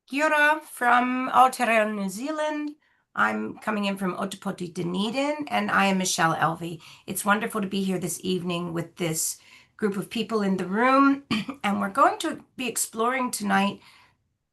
Kia ora from Aotearoa, New Zealand. I'm coming in from Otapoti, Dunedin, and I am Michelle Elvy. It's wonderful to be here this evening with this group of people in the room, and we're going to be exploring tonight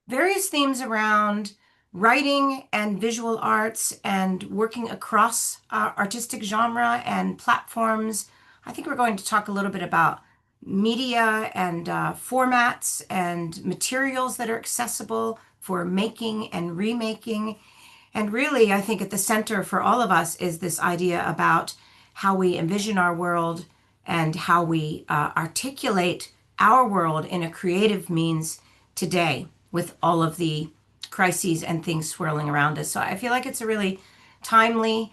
various themes around writing and visual arts and working across artistic genre and platforms. I think we're going to talk a little bit about media and formats and materials that are accessible for making and remaking. And really, I think at the center for all of us is this idea about how we envision our world and how we articulate our world in a creative means today with all of the crises and things swirling around us. So I feel like it's a really timely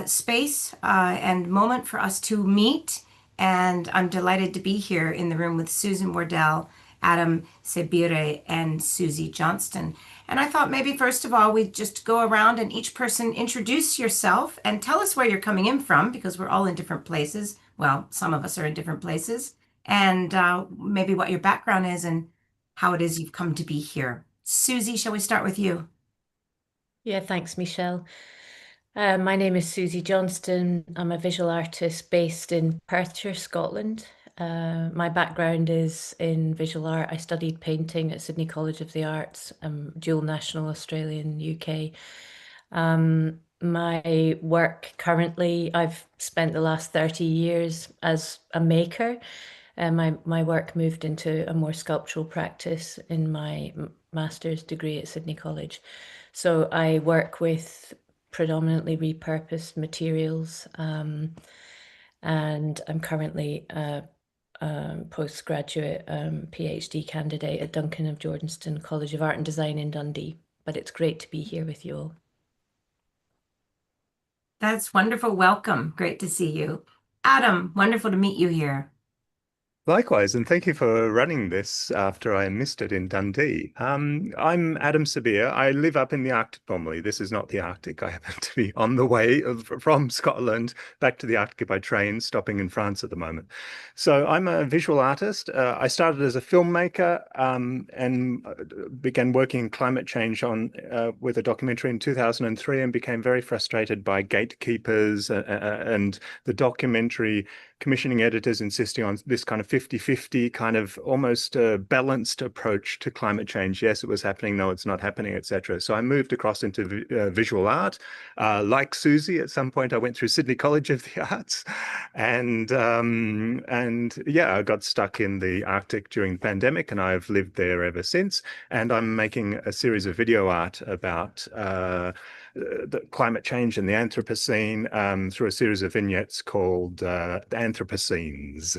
space and moment for us to meet. And I'm delighted to be here in the room with Susan Wardell, Adam Sébire, and Susie Johnston. And I thought maybe first of all, we'd just go around and each person introduce yourself and tell us where you're coming in from, because we're all in different places. Well, some of us are in different places. And maybe what your background is and how it is you've come to be here. Susie, shall we start with you? Yeah, thanks, Michelle. My name is Susie Johnston. I'm a visual artist based in Perthshire, Scotland. My background is in visual art. I studied painting at Sydney College of the Arts, dual national Australian UK. My work currently, I've spent the last 30 years as a maker. My work moved into a more sculptural practice in my master's degree at Sydney College. So I work with predominantly repurposed materials, and I'm currently a postgraduate PhD candidate at Duncan of Jordanston College of Art and Design in Dundee. But it's great to be here with you all. That's wonderful. Welcome. Great to see you. Adam, wonderful to meet you here. Likewise, and thank you for running this after I missed it in Dundee. I'm Adam Sébire. I live up in the Arctic normally. This is not the Arctic. I happen to be on the way from Scotland back to the Arctic by train, stopping in France at the moment. So I'm a visual artist. I started as a filmmaker and began working in climate change with a documentary in 2003 and became very frustrated by gatekeepers and the documentary commissioning editors insisting on this kind of 50-50 kind of almost balanced approach to climate change. Yes, it was happening. No, it's not happening, etc. So I moved across into visual art. Like Susie, at some point I went through Sydney College of the Arts, and yeah, I got stuck in the Arctic during the pandemic, and I've lived there ever since. And I'm making a series of video art about the climate change and the Anthropocene through a series of vignettes called Anthropocenes.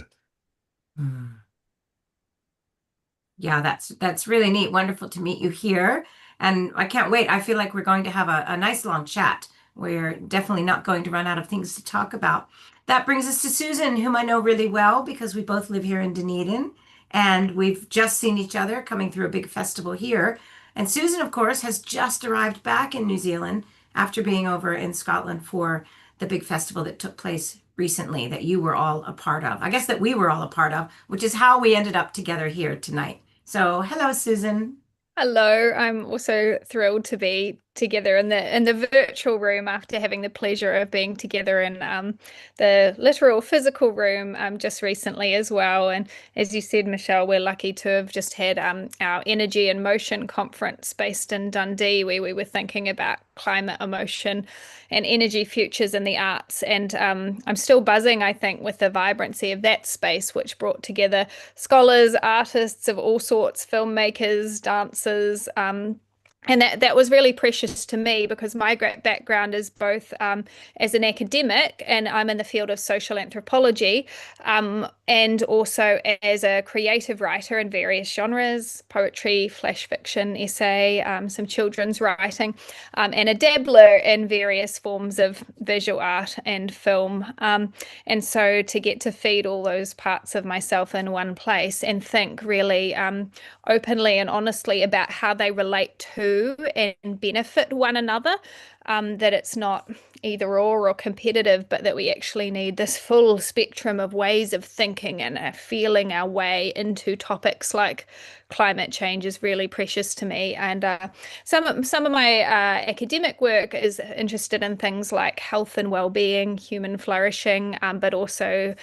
Yeah, that's really neat. Wonderful to meet you here. And I can't wait. I feel like we're going to have a nice long chat. We're definitely not going to run out of things to talk about. That brings us to Susan, whom I know really well because we both live here in Dunedin and we've just seen each other coming through a big festival here. And Susan, of course, has just arrived back in New Zealand after being over in Scotland for the big festival that took place recently that you were all a part of. I guess that we were all a part of, which is how we ended up together here tonight. So, hello, Susan. Hello, I'm also thrilled to be together in the virtual room after having the pleasure of being together in the literal physical room just recently as well. And as you said, Michelle, we're lucky to have just had our Energy and Motion conference based in Dundee, where we were thinking about climate, emotion, and energy futures in the arts. And I'm still buzzing, I think, with the vibrancy of that space, which brought together scholars, artists of all sorts, filmmakers, dancers, and that was really precious to me because my background is both as an academic, and I'm in the field of social anthropology, and also as a creative writer in various genres, poetry, flash fiction, essay, some children's writing, and a dabbler in various forms of visual art and film. And so to get to feed all those parts of myself in one place and think really openly and honestly about how they relate to and benefit one another that it's not either or competitive, but that we actually need this full spectrum of ways of thinking and feeling our way into topics like climate change is really precious to me. And some of my academic work is interested in things like health and well-being, human flourishing, but also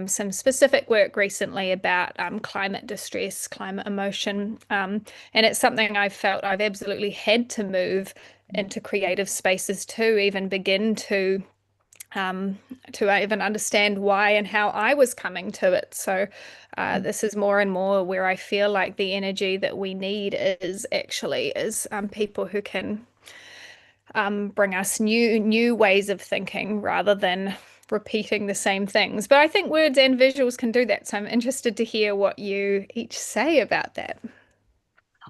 some specific work recently about climate distress, climate emotion. And it's something I've felt I've absolutely had to move into creative spaces to even begin to even understand why and how I was coming to it. So this is more and more where I feel like the energy that we need is actually people who can bring us new ways of thinking rather than repeating the same things. But I think words and visuals can do that. So I'm interested to hear what you each say about that.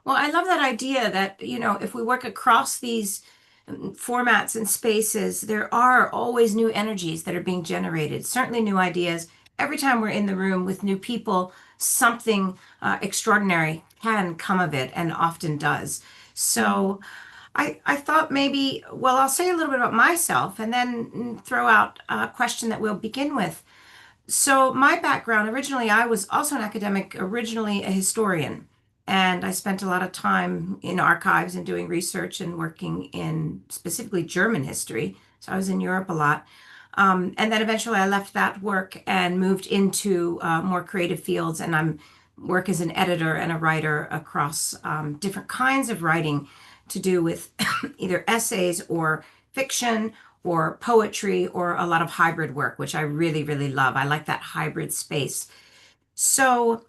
Well, I love that idea that, if we work across these formats and spaces, there are always new energies that are being generated, certainly new ideas. Every time we're in the room with new people, something extraordinary can come of it and often does. So I thought maybe, well, I'll say a little bit about myself and then throw out a question that we'll begin with. So, my background originally, I was also an academic, originally a historian, and I spent a lot of time in archives and doing research and working in specifically German history. So, I was in Europe a lot. And then eventually I left that work and moved into more creative fields, and I'm work as an editor and a writer across different kinds of writing to do with either essays or fiction or poetry or a lot of hybrid work, which I really, really love. I like that hybrid space. So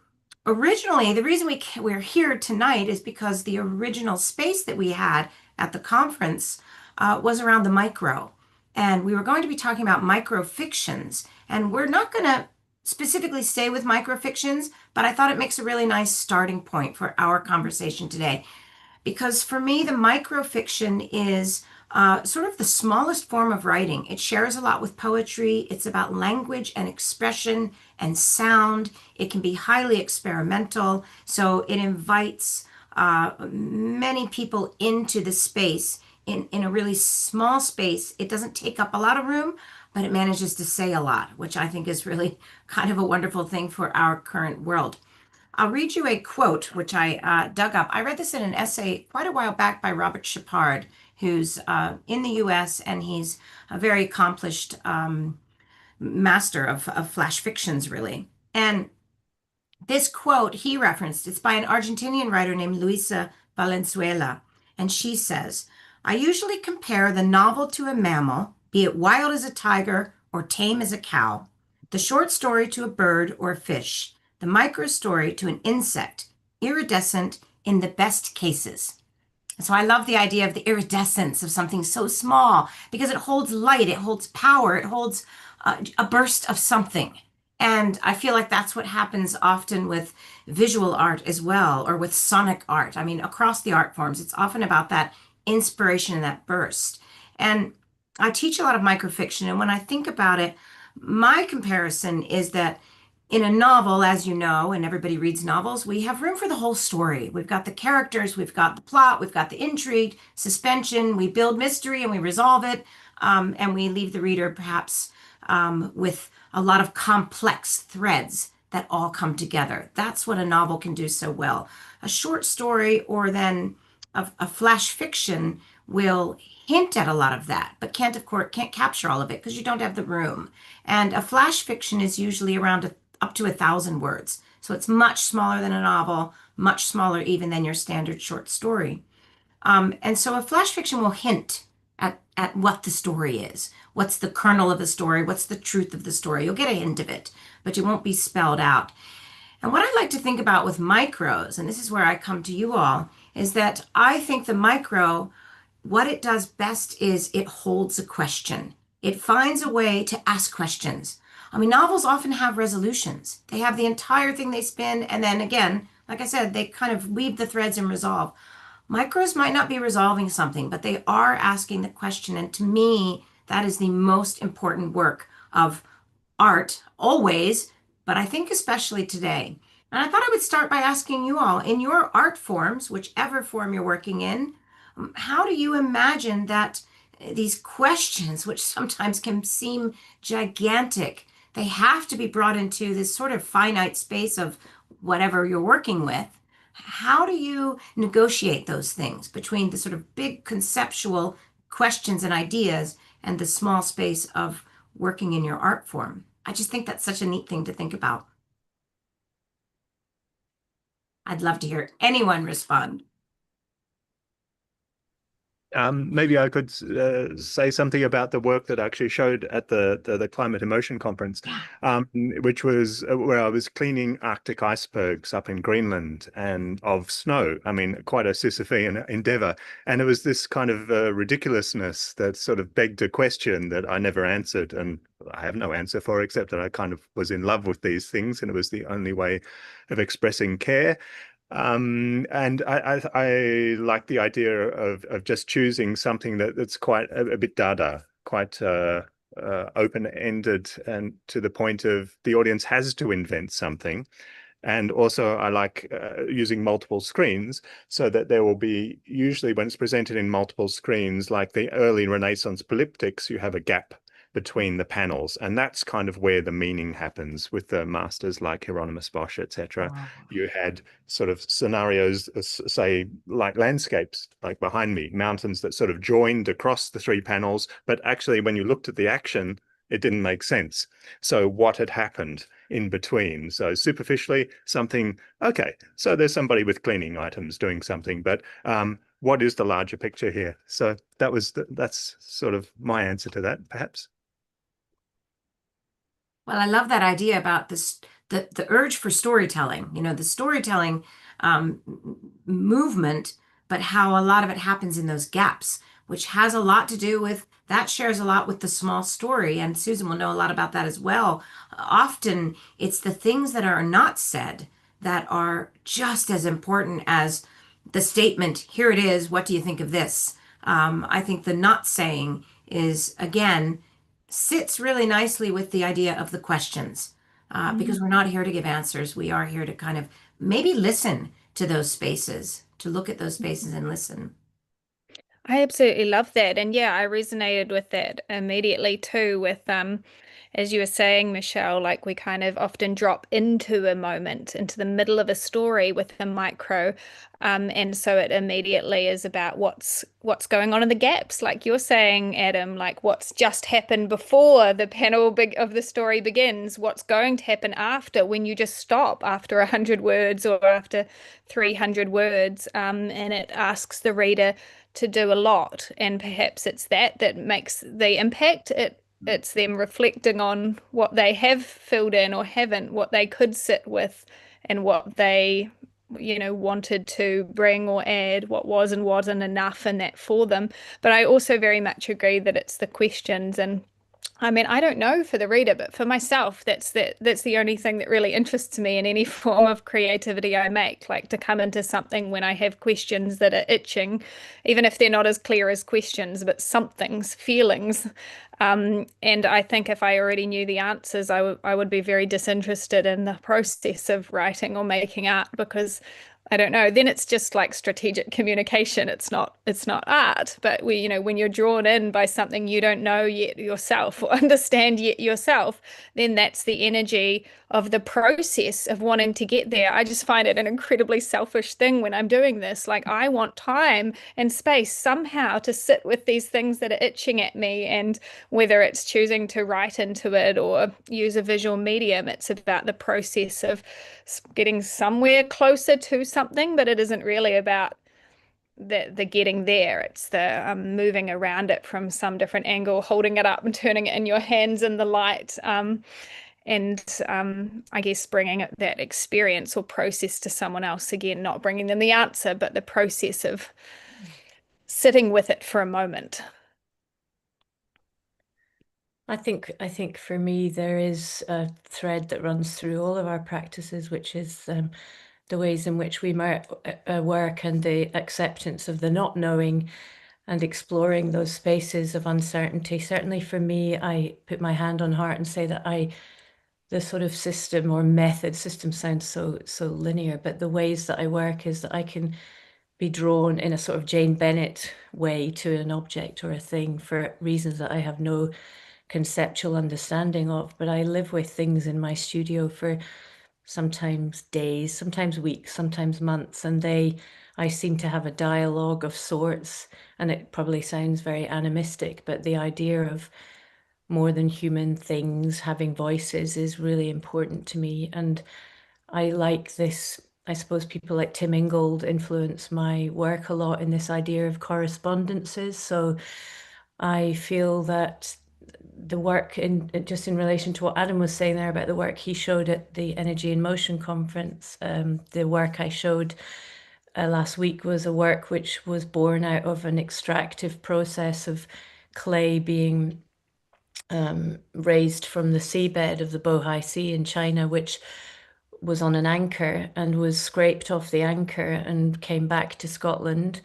originally, the reason we're here tonight is because the original space that we had at the conference was around the micro. And we were going to be talking about microfictions. And we're not going to specifically stay with microfictions, but I thought it makes a really nice starting point for our conversation today. Because for me, the microfiction is sort of the smallest form of writing. It shares a lot with poetry. It's about language and expression and sound. It can be highly experimental. So it invites many people into the space in a really small space. It doesn't take up a lot of room, but it manages to say a lot, which I think is really kind of a wonderful thing for our current world. I'll read you a quote, which I dug up. I read this in an essay quite a while back by Robert Shepard, who's in the US, and he's a very accomplished master of flash fictions, really. And this quote he referenced, it's by an Argentinian writer named Luisa Valenzuela. And she says, I usually compare the novel to a mammal, be it wild as a tiger or tame as a cow, the short story to a bird or a fish, the micro story to an insect, iridescent in the best cases. So I love the idea of the iridescence of something so small because it holds light, it holds power, it holds a burst of something. And I feel like that's what happens often with visual art as well, or with sonic art. I mean, across the art forms, it's often about that inspiration and that burst. And I teach a lot of microfiction, and when I think about it, my comparison is that in a novel, as you know, and everybody reads novels, we have room for the whole story. We've got the characters, we've got the plot, we've got the intrigue, suspension, we build mystery and we resolve it, and we leave the reader perhaps with a lot of complex threads that all come together. That's what a novel can do so well. A short story or then a flash fiction will hint at a lot of that, but can't, of course, can't capture all of it because you don't have the room. And a flash fiction is usually around up to 1,000 words. So it's much smaller than a novel, much smaller even than your standard short story. And so a flash fiction will hint at what the story is. What's the kernel of the story? What's the truth of the story? You'll get a hint of it, but it won't be spelled out. And what I like to think about with micros, and this is where I come to you all, is that I think the micro, what it does best is it holds a question. It finds a way to ask questions. I mean, novels often have resolutions. They have the entire thing they spin, and then again, like I said, they kind of weave the threads and resolve. Micros might not be resolving something, but they are asking the question. And to me, that is the most important work of art, always, but I think especially today. And I thought I would start by asking you all, in your art forms, whichever form you're working in, how do you imagine that these questions, which sometimes can seem gigantic, they have to be brought into this sort of finite space of whatever you're working with. How do you negotiate those things between the sort of big conceptual questions and ideas and the small space of working in your art form? I just think that's such a neat thing to think about. I'd love to hear anyone respond. Maybe I could say something about the work that I actually showed at the Climate Emotion Conference, which was where I was cleaning Arctic icebergs up in Greenland and of snow. I mean, quite a Sisyphean endeavor. And it was this kind of ridiculousness that sort of begged a question that I never answered. And I have no answer for, except that I kind of was in love with these things, and it was the only way of expressing care. And I like the idea of just choosing something that's quite a bit dada, quite open-ended, and to the point of the audience has to invent something. And also I like using multiple screens so that there will be, usually when it's presented in multiple screens, like the early Renaissance polyptychs, you have a gap between the panels, and that's kind of where the meaning happens with the masters like Hieronymus Bosch, etc. Wow. You had sort of scenarios, say, like landscapes, like behind me, mountains that sort of joined across the three panels, but actually when you looked at the action, it didn't make sense. So what had happened in between? So superficially, something, okay, so there's somebody with cleaning items doing something, but what is the larger picture here? So that's sort of my answer to that, perhaps. Well, I love that idea about this, the urge for storytelling, the storytelling movement, but how a lot of it happens in those gaps, which has a lot to do with, that shares a lot with the small story. And Susan will know a lot about that as well. Often it's the things that are not said that are just as important as the statement, here it is, what do you think of this? I think the not saying is, again, sits really nicely with the idea of the questions, because we're not here to give answers. We are here to kind of maybe listen to those spaces, to look at those spaces and listen. I absolutely love that. And yeah, I resonated with that immediately too, with as you were saying, Michelle, like we kind of often drop into a moment, into the middle of a story with a micro. And so it immediately is about what's going on in the gaps, like you're saying, Adam, like what's just happened before the panel of the story begins, what's going to happen after, when you just stop after 100 words or after 300 words, and it asks the reader to do a lot. And perhaps it's that makes the impact. It's them reflecting on what they have filled in or haven't, what they could sit with, and what they, wanted to bring or add, what was and wasn't enough in that for them. But I also very much agree that it's the questions. And I mean, I don't know for the reader, but for myself, that's the only thing that really interests me in any form of creativity I make, like to come into something when I have questions that are itching, even if they're not as clear as questions, but somethings, feelings. And I think if I already knew the answers, I would be very disinterested in the process of writing or making art, because I don't know, then it's just like strategic communication. It's not art. But when you're drawn in by something you don't know yet yourself or understand yet yourself, then that's the energy of the process of wanting to get there. I just find it an incredibly selfish thing when I'm doing this. Like, I want time and space somehow to sit with these things that are itching at me, and whether it's choosing to write into it or use a visual medium, it's about the process of getting somewhere closer to something, but it isn't really about the getting there. It's the moving around it from some different angle, holding it up and turning it in your hands in the light. I guess bringing that experience or process to someone else, again, not bringing them the answer, but the process of sitting with it for a moment. I think for me there is a thread that runs through all of our practices, which is the ways in which we work and the acceptance of the not knowing and exploring those spaces of uncertainty. Certainly for me, I put my hand on heart and say that the sort of system or method, system sounds so linear, but the ways that I work is that I can be drawn in a sort of Jane Bennett way to an object or a thing for reasons that I have no conceptual understanding of. But I live with things in my studio for sometimes days, sometimes weeks, sometimes months, and I seem to have a dialogue of sorts. And it probably sounds very animistic, but the idea of more than human things having voices is really important to me. And I like this. I suppose people like Tim Ingold influence my work a lot in this idea of correspondences. So I feel that the work just in relation to what Adam was saying there about the work he showed at the Energy in Motion conference, the work I showed last week was a work which was born out of an extractive process of clay being raised from the seabed of the Bohai Sea in China, which was on an anchor and was scraped off the anchor and came back to Scotland,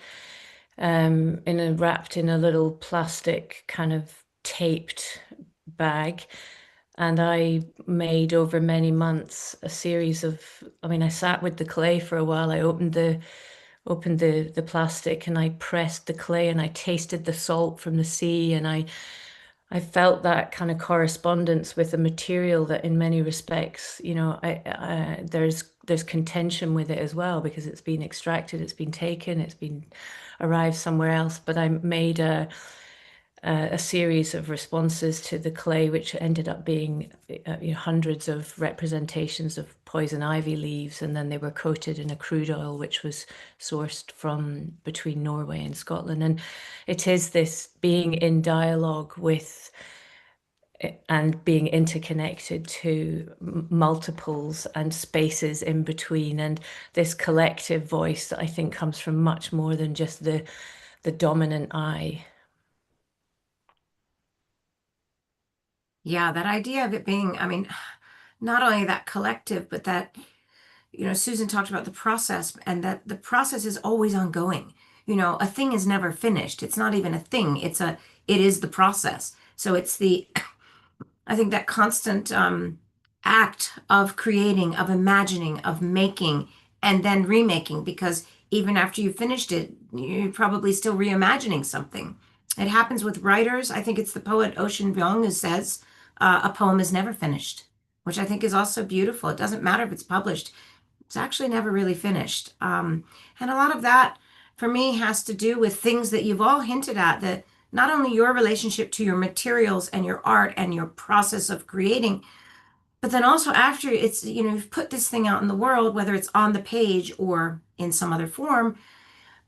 wrapped in a little plastic kind of taped bag. And I made over many months a series of, I sat with the clay for a while. I opened the plastic and I pressed the clay and I tasted the salt from the sea, and I felt that kind of correspondence with a material that in many respects, there's contention with it as well, because it's been extracted, it's been taken, it's been arrived somewhere else. But I made a series of responses to the clay, which ended up being hundreds of representations of poison ivy leaves, and then they were coated in a crude oil which was sourced from between Norway and Scotland. And it is this being in dialogue with and being interconnected to multiples and spaces in between, and this collective voice that I think comes from much more than just the dominant I. Yeah, that idea of it being, not only that collective, but that, Susan talked about the process, and that the process is always ongoing. A thing is never finished. It's not even a thing. It is the process. So it's I think that constant act of creating, of imagining, of making, and then remaking, because even after you finished it, you're probably still reimagining something. It happens with writers. I think it's the poet Ocean Vuong who says a poem is never finished, which I think is also beautiful. It doesn't matter if it's published. It's actually never really finished. And a lot of that for me has to do with things that you've all hinted at, that not only your relationship to your materials and your art and your process of creating, but then also after it's, you've put this thing out in the world, whether it's on the page or in some other form,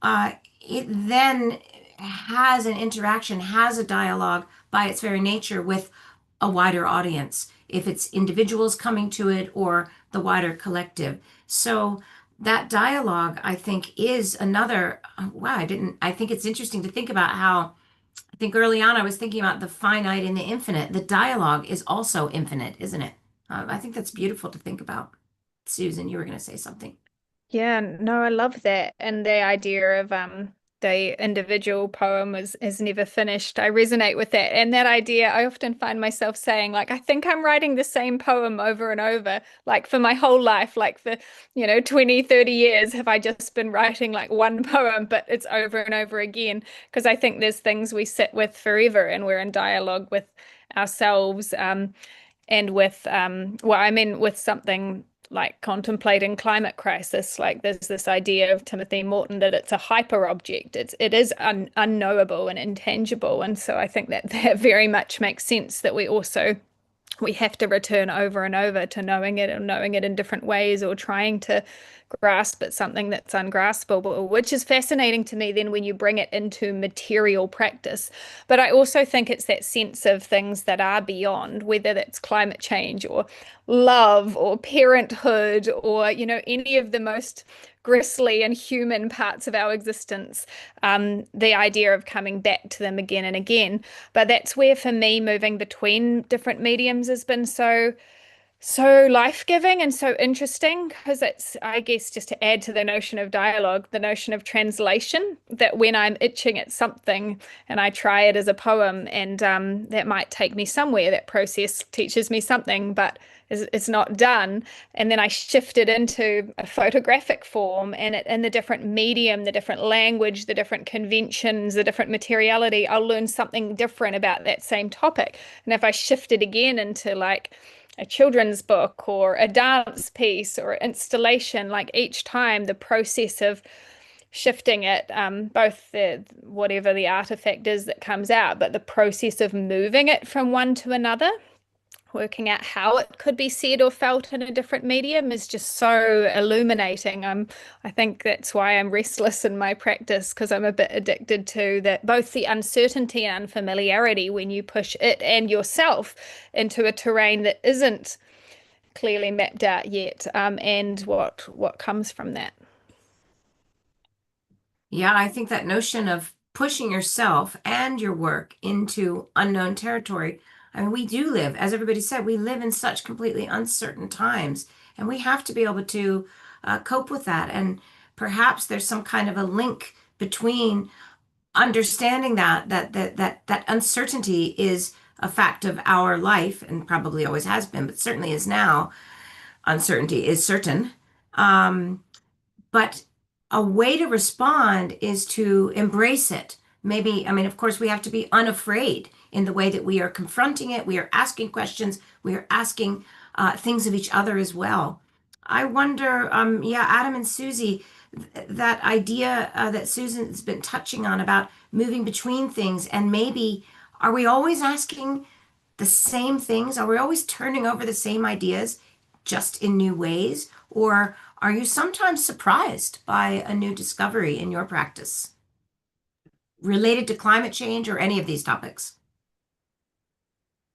it then has an interaction, has a dialogue by its very nature with a wider audience, if it's individuals coming to it or the wider collective. So that dialogue, I think, is another, wow, I think it's interesting to think about how, I think early on I was thinking about the finite and the infinite. The dialogue is also infinite, isn't it? I think that's beautiful to think about. Susan, you were going to say something. Yeah, no, I love that. And the idea of the individual poem is never finished. I resonate with that. And that idea, I often find myself saying, like, I think I'm writing the same poem over and over, like for my whole life, like for, 20, 30 years, have I just been writing like one poem, but it's over and over again. Because I think there's things we sit with forever and we're in dialogue with ourselves, and with, with something like contemplating climate crisis. Like there's this idea of Timothy Morton that it's a hyper object. It is unknowable and intangible. And so I think that very much makes sense, that we have to return over and over to knowing it, and knowing it in different ways, or trying to grasp at something that's ungraspable, which is fascinating to me then when you bring it into material practice. But I also think it's that sense of things that are beyond, whether that's climate change or love or parenthood or, any of the most grisly and human parts of our existence, the idea of coming back to them again and again. But that's where, for me, moving between different mediums has been so life-giving and so interesting, because it's, I guess, just to add to the notion of dialogue, the notion of translation, that when I'm itching at something and I try it as a poem, and that might take me somewhere, that process teaches me something, but is not done. And then I shifted into a photographic form, and in the different medium, the different language, the different conventions, the different materiality, I'll learn something different about that same topic. And if I shifted again into like a children's book or a dance piece or installation, like each time the process of shifting it, both the whatever the artifact is that comes out, but the process of moving it from one to another, working out how it could be said or felt in a different medium is just so illuminating. I think that's why I'm restless in my practice, because I'm a bit addicted to that, both the uncertainty and unfamiliarity when you push it and yourself into a terrain that isn't clearly mapped out yet, and what comes from that. Yeah, I think that notion of pushing yourself and your work into unknown territory. I mean, we do live, as everybody said, we live in such completely uncertain times, and we have to be able to cope with that. And perhaps there's some kind of a link between understanding that uncertainty is a fact of our life, and probably always has been, but certainly is now. Uncertainty is certain. But a way to respond is to embrace it. Maybe, I mean, of course, we have to be unafraid in the way that we are confronting it. We are asking questions. We are asking things of each other as well. I wonder, yeah, Adam and Susie, that idea that Susan's been touching on about moving between things, and maybe are we always asking the same things? Are we always turning over the same ideas, just in new ways? Or are you sometimes surprised by a new discovery in your practice related to climate change or any of these topics?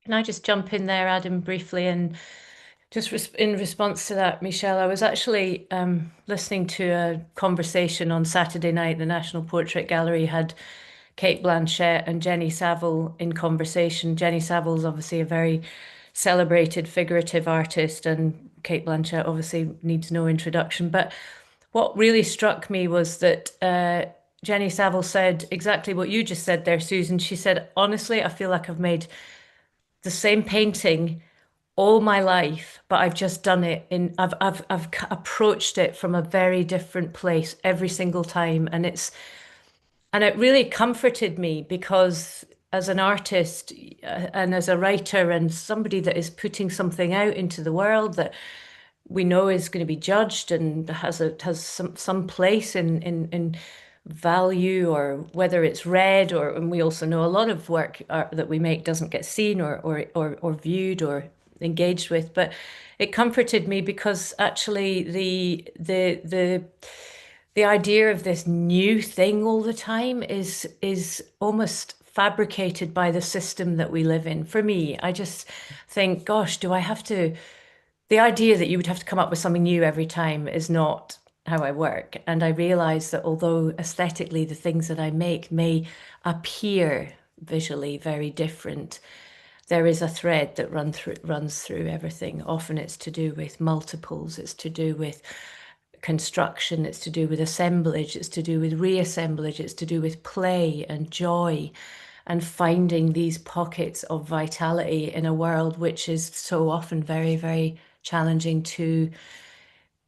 Can I just jump in there, Adam, briefly? And just in response to that, Michelle, I was actually listening to a conversation on Saturday night. The National Portrait Gallery had Kate Blanchett and Jenny Saville in conversation. Jenny Savile's obviously a very celebrated figurative artist, and Kate Blanchett obviously needs no introduction. But what really struck me was that Jenny Saville said exactly what you just said there, Susan. She said, honestly, I feel like I've made the same painting all my life, but I've just done it I've approached it from a very different place every single time. And it really comforted me, because as an artist and as a writer and somebody that is putting something out into the world that we know is going to be judged and has some place in value, or whether it's read, and we also know a lot of work that we make doesn't get seen or viewed or engaged with. But it comforted me, because actually the idea of this new thing all the time is almost fabricated by the system that we live in. For me, I just think, gosh, do I have to? The idea that you would have to come up with something new every time is not how I work. And I realize that although aesthetically the things that I make may appear visually very different, there is a thread that runs through everything. Often it's to do with multiples, it's to do with construction, it's to do with assemblage, it's to do with reassemblage, it's to do with play and joy, and finding these pockets of vitality in a world which is so often very, very challenging to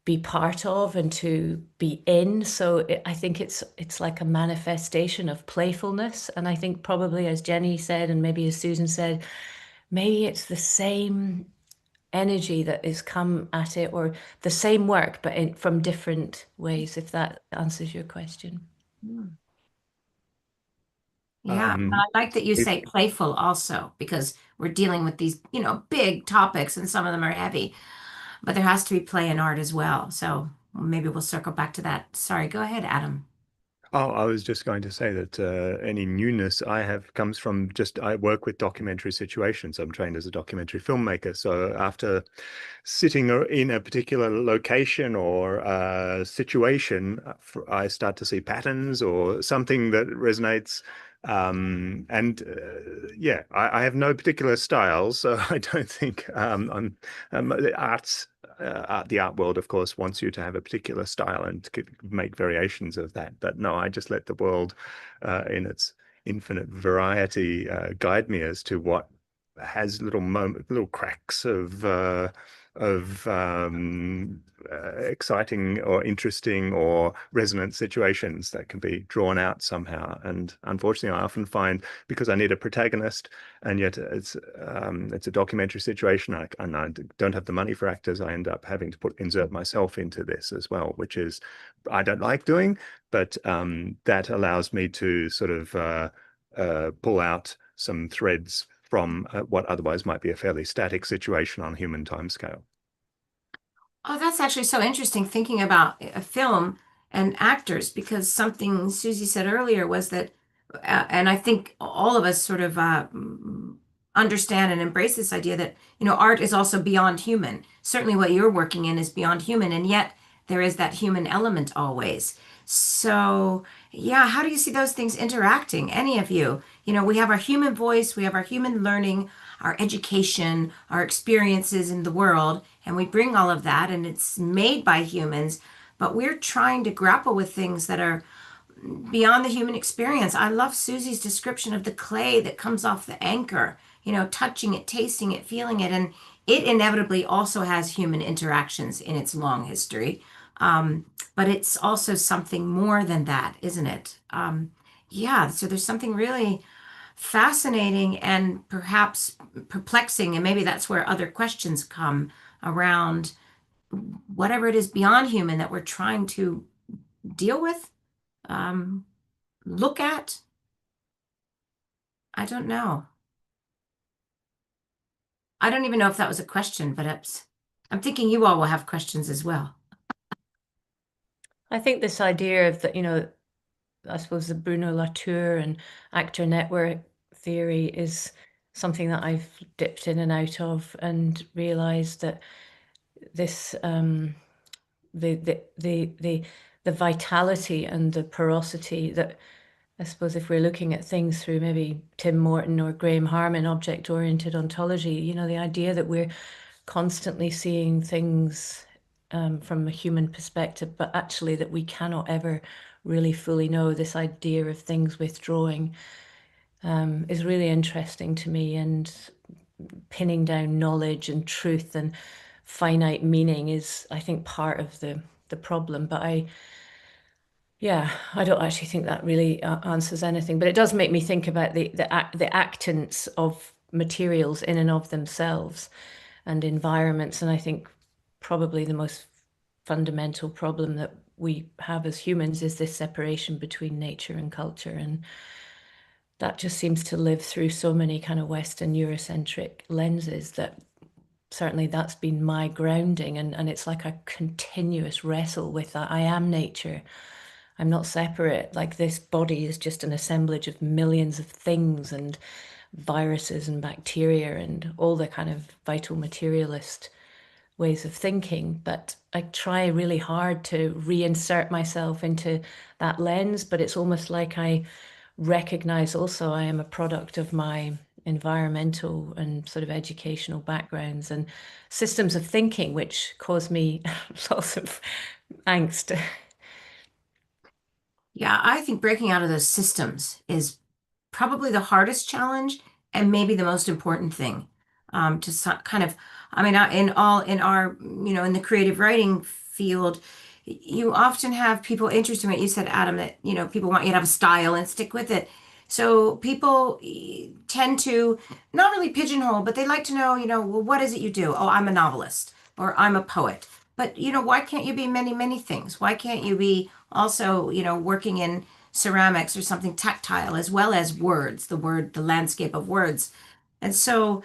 be part of and to be in. So I think it's like a manifestation of playfulness. And I think probably, as Jenny said, and maybe as Susan said, maybe it's the same energy that has come at it, or the same work, but from different ways, if that answers your question. Yeah, I like that you say playful also, because we're dealing with these, big topics, and some of them are heavy, but there has to be play in art as well. So maybe we'll circle back to that. Sorry, go ahead, Adam. Oh, I was just going to say that any newness I have comes from I work with documentary situations. I'm trained as a documentary filmmaker. So after sitting in a particular location or situation, I start to see patterns or something that resonates. Yeah, I have no particular style, so I don't think the art world, of course, wants you to have a particular style and to make variations of that. But no, I just let the world in its infinite variety guide me as to what has little cracks of exciting or interesting or resonant situations that can be drawn out somehow. And unfortunately, I often find, because I need a protagonist, and yet it's a documentary situation, and I don't have the money for actors, I end up having to insert myself into this as well, which is I don't like doing, but that allows me to sort of pull out some threads from what otherwise might be a fairly static situation on human timescale. Oh, that's actually so interesting thinking about a film and actors, because something Susie said earlier was that, and I think all of us sort of understand and embrace this idea that, art is also beyond human. Certainly what you're working in is beyond human, and yet there is that human element always. So, yeah, how do you see those things interacting, any of you? We have our human voice, we have our human learning, our education, our experiences in the world, and we bring all of that, and it's made by humans, but we're trying to grapple with things that are beyond the human experience. I love Susie's description of the clay that comes off the anchor, touching it, tasting it, feeling it, and it inevitably also has human interactions in its long history. But it's also something more than that, isn't it? Yeah, so there's something really fascinating and perhaps perplexing, and maybe that's where other questions come around whatever it is beyond human that we're trying to deal with, um, look at. I don't know. I don't even know if that was a question, but I'm thinking you all will have questions as well. I think this idea of that, I suppose the Bruno Latour and actor network theory is something that I've dipped in and out of, and realized that this the vitality and the porosity that, I suppose, if we're looking at things through maybe Tim Morton or Graham Harman object-oriented ontology, the idea that we're constantly seeing things from a human perspective, but actually that we cannot ever really fully know, this idea of things withdrawing, is really interesting to me. And pinning down knowledge and truth and finite meaning is, I think, part of the problem. But I don't actually think that really answers anything. But it does make me think about the actants of materials in and of themselves and environments. And I think probably the most fundamental problem that we have as humans is this separation between nature and culture. And that just seems to live through so many kind of Western Eurocentric lenses, that certainly that's been my grounding. And it's like a continuous wrestle with that. I am nature. I'm not separate. Like, this body is just an assemblage of millions of things and viruses and bacteria and all the kind of vital materialist ways of thinking. But I try really hard to reinsert myself into that lens, but it's almost like I recognize also I am a product of my environmental and sort of educational backgrounds and systems of thinking, which cause me lots of angst. Yeah, I think breaking out of those systems is probably the hardest challenge and maybe the most important thing, kind of, I mean, in our, in the creative writing field, you often have people interested in what you said, Adam, that, people want you to have a style and stick with it. So people tend to not really pigeonhole, but they like to know, well, what is it you do? Oh, I'm a novelist, or I'm a poet. But, why can't you be many, many things? Why can't you be also, working in ceramics or something tactile, as well as words, the landscape of words? And so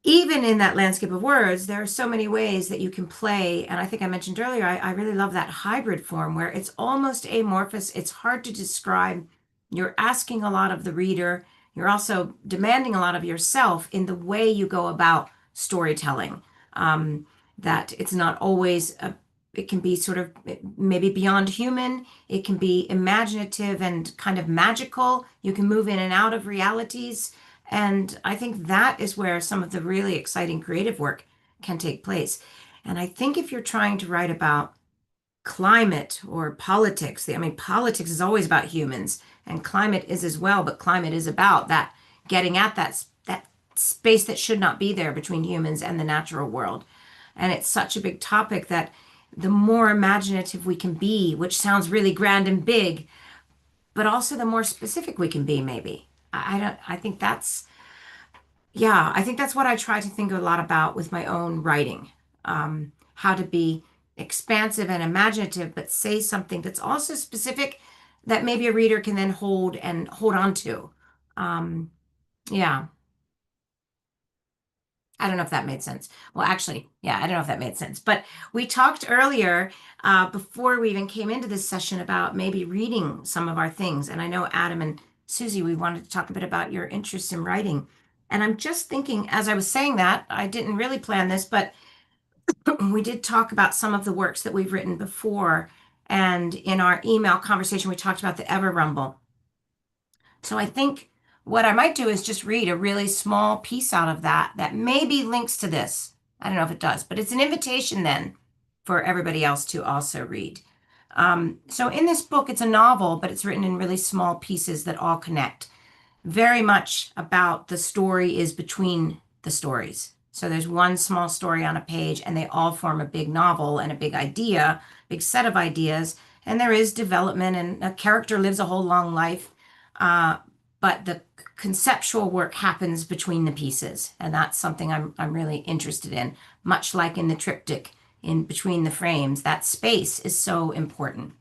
even in that landscape of words, there are so many ways that you can play. And I think I mentioned earlier, I really love that hybrid form where it's almost amorphous. It's hard to describe. You're asking a lot of the reader. You're also demanding a lot of yourself in the way you go about storytelling. That it's not always it can be sort of maybe beyond human. It can be imaginative and kind of magical. You can move in and out of realities. And I think that is where some of the really exciting creative work can take place. And I think if you're trying to write about climate or politics, I mean, politics is always about humans, and climate is as well, but climate is about that, getting at that space that should not be there between humans and the natural world. And it's such a big topic that the more imaginative we can be, which sounds really grand and big, but also the more specific we can be, maybe. I don't, I think that's, yeah, I think that's what I try to think a lot about with my own writing. How to be expansive and imaginative, but say something that's also specific that maybe a reader can then hold on to. Um, yeah. I don't know if that made sense. Well, actually, yeah, I don't know if that made sense. But we talked earlier, before we even came into this session, about maybe reading some of our things. And I know Adam and Susie, we wanted to talk a bit about your interest in writing. And I'm just thinking, as I was saying that, I didn't really plan this, but we did talk about some of the works that we've written before. And in our email conversation, we talked about the Ever Rumble. So I think what I might do is just read a really small piece out of that that maybe links to this. I don't know if it does, but it's an invitation then for everybody else to also read. So in this book, it's a novel, but it's written in really small pieces that all connect. Very much about the story is between the stories. So there's one small story on a page, and they all form a big novel and a big idea, big set of ideas. And there is development, and a character lives a whole long life. Uh, but the conceptual work happens between the pieces, and that's something I'm really interested in. Much like in the triptych, in between the frames, that space is so important.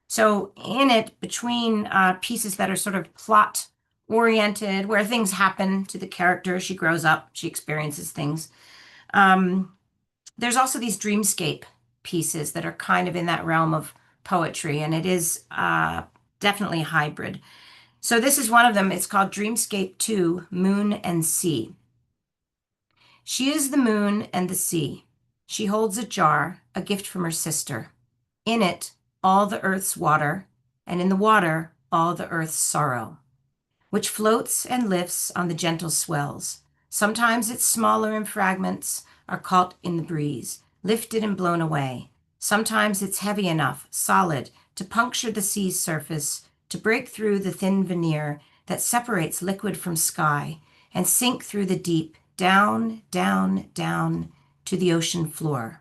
So in it, between pieces that are sort of plot oriented, where things happen to the character, she grows up, she experiences things. There's also these dreamscape pieces that are kind of in that realm of poetry, and it is definitely hybrid. So this is one of them. It's called Dreamscape 2, Moon and Sea. She is the moon and the sea. She holds a jar, a gift from her sister. In it, all the earth's water, and in the water, all the earth's sorrow, which floats and lifts on the gentle swells. Sometimes its smaller in fragments are caught in the breeze, lifted and blown away. Sometimes it's heavy enough, solid, to puncture the sea's surface, to break through the thin veneer that separates liquid from sky, and sink through the deep, down, down, down to the ocean floor.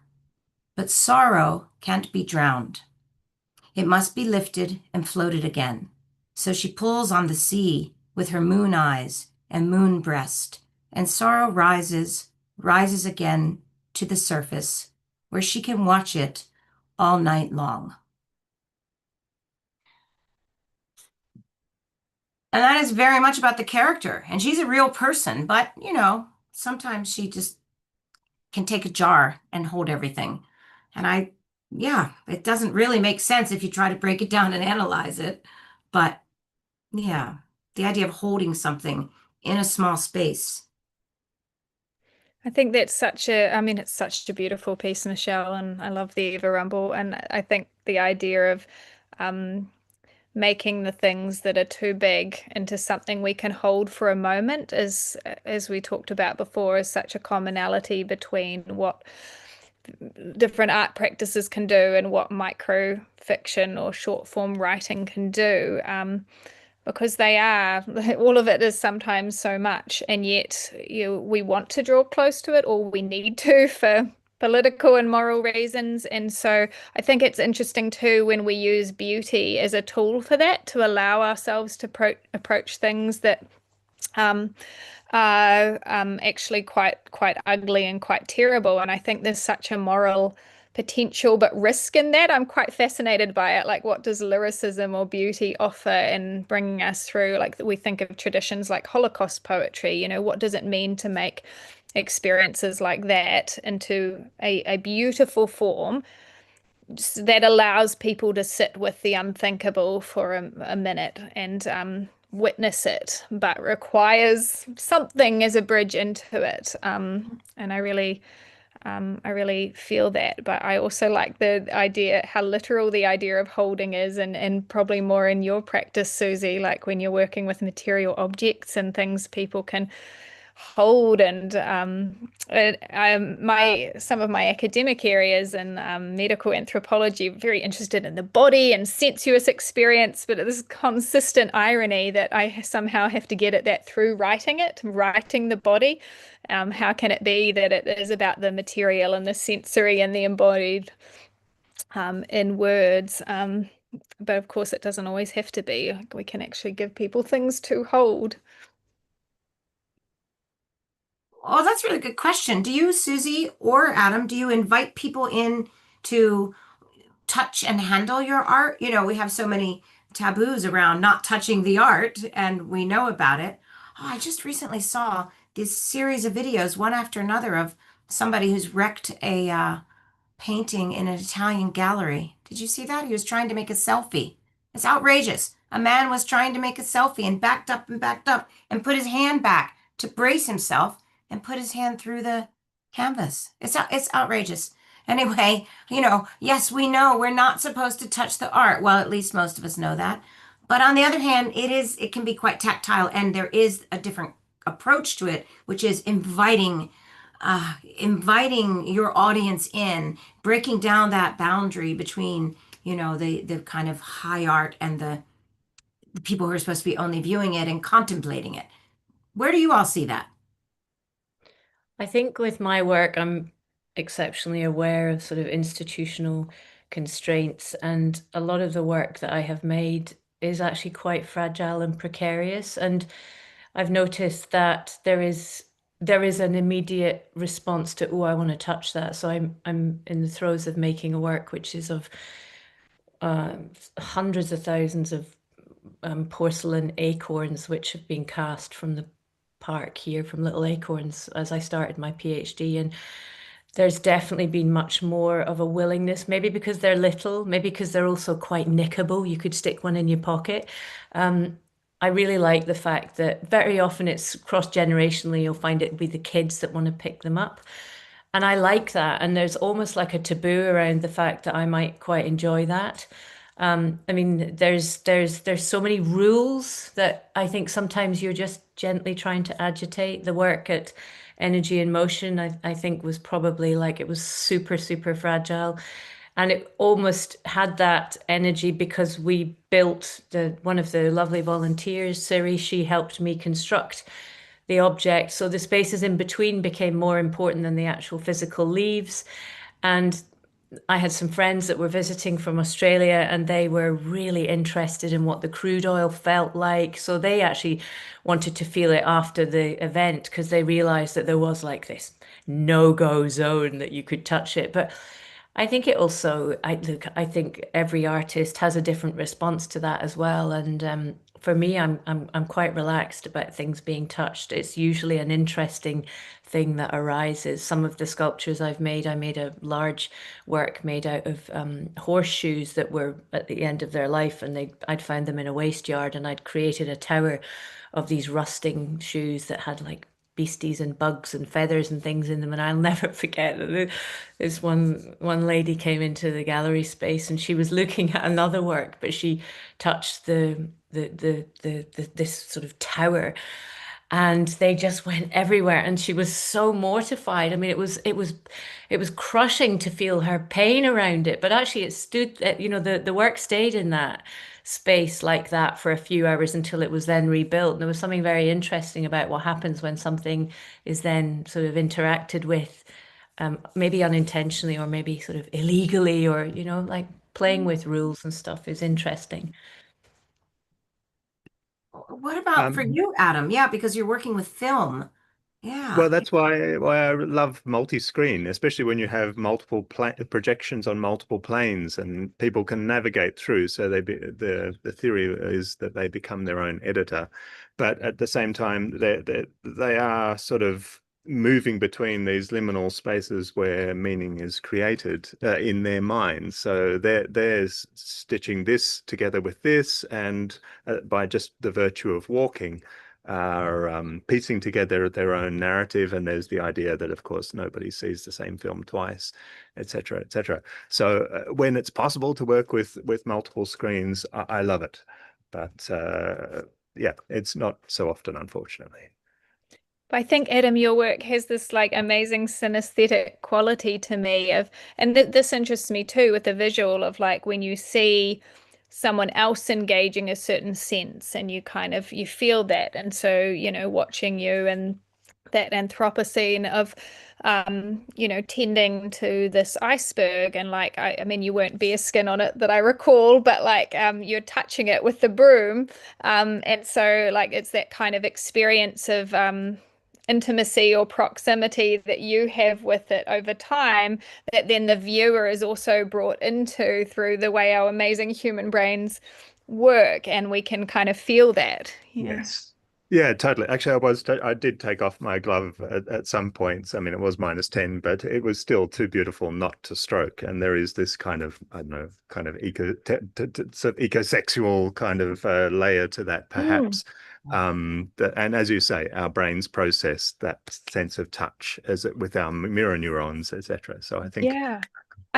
But sorrow can't be drowned. It must be lifted and floated again. So she pulls on the sea with her moon eyes and moon breast, and sorrow rises, rises again to the surface, where she can watch it all night long. And that is very much about the character. And she's a real person, but, you know, sometimes she just can take a jar and hold everything. And yeah, it doesn't really make sense if you try to break it down and analyze it. But yeah, the idea of holding something in a small space. I think that's it's such a beautiful piece, Michelle, and I love the Eva Rumble. And I think the idea of making the things that are too big into something we can hold for a moment is, as we talked about before, is such a commonality between what different art practices can do and what micro fiction or short form writing can do. Because they are, all of it is sometimes so much, and yet we want to draw close to it, or we need to for political and moral reasons. And so I think it's interesting too when we use beauty as a tool for that, to allow ourselves to approach things that are actually quite ugly and quite terrible. And I think there's such a moral potential but risk in that. I'm quite fascinated by it. Like, what does lyricism or beauty offer in bringing us through? Like, we think of traditions like Holocaust poetry, you know, what does it mean to make experiences like that into a beautiful form that allows people to sit with the unthinkable for a minute and witness it, but requires something as a bridge into it. And I really feel that, but I also like the idea, how literal the idea of holding is, and probably more in your practice, Susie, like when you're working with material objects and things people can hold and some of my academic areas in medical anthropology, very interested in the body and sensuous experience, but this consistent irony that I somehow have to get at that through writing the body. How can it be that it is about the material and the sensory and the embodied in words? But of course, it doesn't always have to be. We can actually give people things to hold. Oh, that's a really good question. Do you, Susie or Adam, do you invite people in to touch and handle your art? You know, we have so many taboos around not touching the art, and we know about it. Oh, I just recently saw this series of videos, one after another, of somebody who's wrecked a painting in an Italian gallery. Did you see that? He was trying to make a selfie. It's outrageous. A man was trying to make a selfie and backed up and put his hand back to brace himself and put his hand through the canvas. It's outrageous. Anyway, you know, yes, we know we're not supposed to touch the art. Well, at least most of us know that. But on the other hand, it can be quite tactile, and there is a different approach to it, which is inviting your audience in, breaking down that boundary between, you know, the kind of high art and the people who are supposed to be only viewing it and contemplating it. Where do you all see that? I think with my work, I'm exceptionally aware of sort of institutional constraints, and a lot of the work that I have made is actually quite fragile and precarious. And I've noticed that there is an immediate response to, oh, I want to touch that. So I'm in the throes of making a work which is of hundreds of thousands of porcelain acorns which have been cast from the park here, from little acorns, as I started my PhD. And there's definitely been much more of a willingness, maybe because they're little, maybe because they're also quite nickable. You could stick one in your pocket. I really like the fact that very often it's cross-generationally, you'll find it be the kids that want to pick them up. And I like that. And there's almost like a taboo around the fact that I might quite enjoy that. I mean, there's so many rules that I think sometimes you're just gently trying to agitate. The work at Energy in Motion, I think was probably like, it was super, super fragile. And it almost had that energy because we built one of the lovely volunteers, Siri, she helped me construct the object. So the spaces in between became more important than the actual physical leaves. And I had some friends that were visiting from Australia, and they were really interested in what the crude oil felt like. So they actually wanted to feel it after the event because they realized that there was like this no-go zone that you could touch it. But I think it also, I think every artist has a different response to that as well. And for me, I'm quite relaxed about things being touched. It's usually an interesting thing that arises. Some of the sculptures I've made, I made a large work made out of horseshoes that were at the end of their life, and I'd found them in a waste yard, and I'd created a tower of these rusting shoes that had like beasties and bugs and feathers and things in them. And I'll never forget that this one lady came into the gallery space, and she was looking at another work, but she touched this sort of tower, and they just went everywhere, and she was so mortified. I mean, it was crushing to feel her pain around it, but actually it stood, you know, the work stayed in that space like that for a few hours until it was then rebuilt. And there was something very interesting about what happens when something is then sort of interacted with, maybe unintentionally or maybe sort of illegally, or, you know, like playing with rules and stuff is interesting. What about for you, Adam? Yeah, because you're working with film. Yeah. Well, that's why I love multi-screen, especially when you have multiple projections on multiple planes and people can navigate through. So the theory is that they become their own editor, but at the same time they are sort of moving between these liminal spaces where meaning is created in their mind. So they're stitching this together with this, and by just the virtue of walking, are piecing together their own narrative. And there's the idea that, of course, nobody sees the same film twice, etc., etc. So when it's possible to work with multiple screens, I love it. But yeah, it's not so often, unfortunately. I think, Adam, your work has this like amazing synesthetic quality to me of, and this interests me too with the visual of like when you see someone else engaging a certain sense and you kind of you feel that. And so, watching you and that Anthropocene of tending to this iceberg and like I mean you weren't bare skin on it that I recall, but like you're touching it with the broom. And so like it's that kind of experience of intimacy or proximity that you have with it over time that then the viewer is also brought into through the way our amazing human brains work, and we can kind of feel that. Yes. Yeah, totally. Actually, I did take off my glove at some points. I mean, it was -10, but it was still too beautiful not to stroke. And there is this kind of, I don't know, kind of sort of ecosexual kind of layer to that, perhaps. And as you say, our brains process that sense of touch with our mirror neurons, etc. So I think I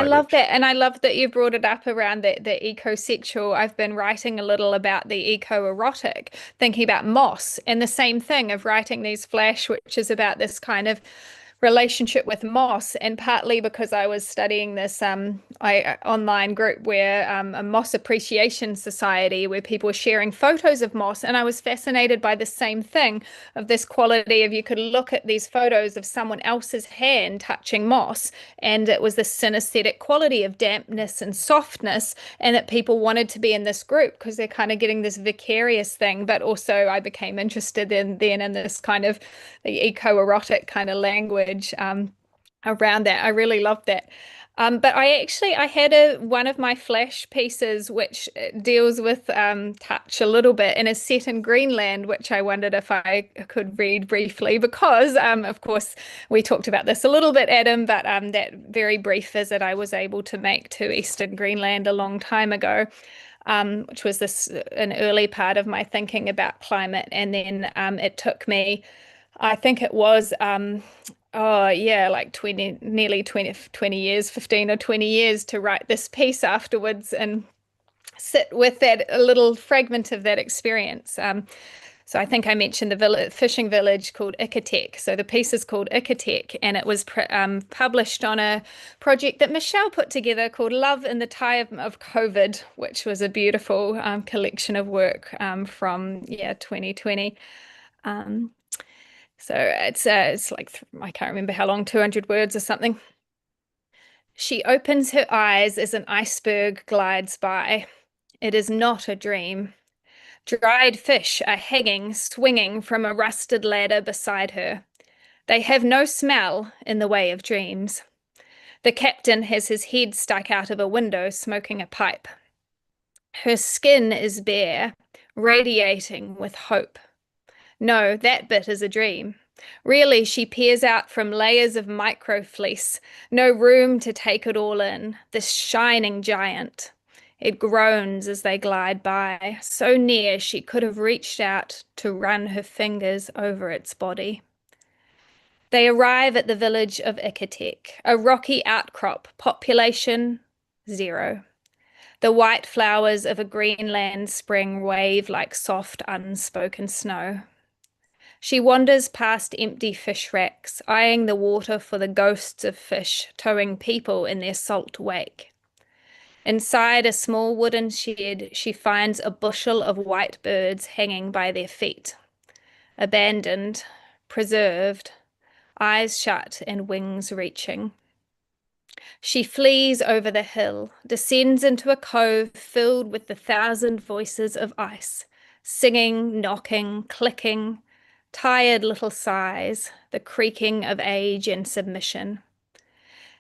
quite love rich. that. And I love that you brought it up around the eco-sexual. I've been writing a little about the eco-erotic, thinking about moss and the same thing of writing these flash, which is about this kind of relationship with moss, and partly because I was studying this online group where a moss appreciation society where people were sharing photos of moss, and I was fascinated by the same thing of this quality of you could look at these photos of someone else's hand touching moss, and it was this synesthetic quality of dampness and softness, and that people wanted to be in this group because they're kind of getting this vicarious thing. But also I became interested in this kind of the eco-erotic kind of language around that. I really loved that. But I had one of my flash pieces which deals with touch a little bit and is set in Greenland, which I wondered if I could read briefly because, of course, we talked about this a little bit, Adam, but that very brief visit I was able to make to Eastern Greenland a long time ago. Which was an early part of my thinking about climate. And then it took me, I think it was, like 20 years, 15 or 20 years to write this piece afterwards and sit with that, a little fragment of that experience. So I think I mentioned the fishing village called Icatec. So the piece is called Icatec, and it was published on a project that Michelle put together called Love in the Time of COVID, which was a beautiful collection of work from 2020. So it's like, I can't remember how long, 200 words or something. She opens her eyes as an iceberg glides by. It is not a dream. Dried fish are hanging, swinging from a rusted ladder beside her. They have no smell in the way of dreams. The captain has his head stuck out of a window, smoking a pipe. Her skin is bare, radiating with hope. No, that bit is a dream. Really, she peers out from layers of microfleece, no room to take it all in, this shining giant. It groans as they glide by, so near she could have reached out to run her fingers over its body. They arrive at the village of Icatec, a rocky outcrop, population 0. The white flowers of a Greenland spring wave like soft, unspoken snow. She wanders past empty fish racks, eyeing the water for the ghosts of fish towing people in their salt wake. Inside a small wooden shed, she finds a bushel of white birds hanging by their feet. Abandoned, preserved, eyes shut and wings reaching. She flees over the hill, descends into a cove filled with the 1,000 voices of ice, singing, knocking, clicking, tired little sighs, the creaking of age and submission.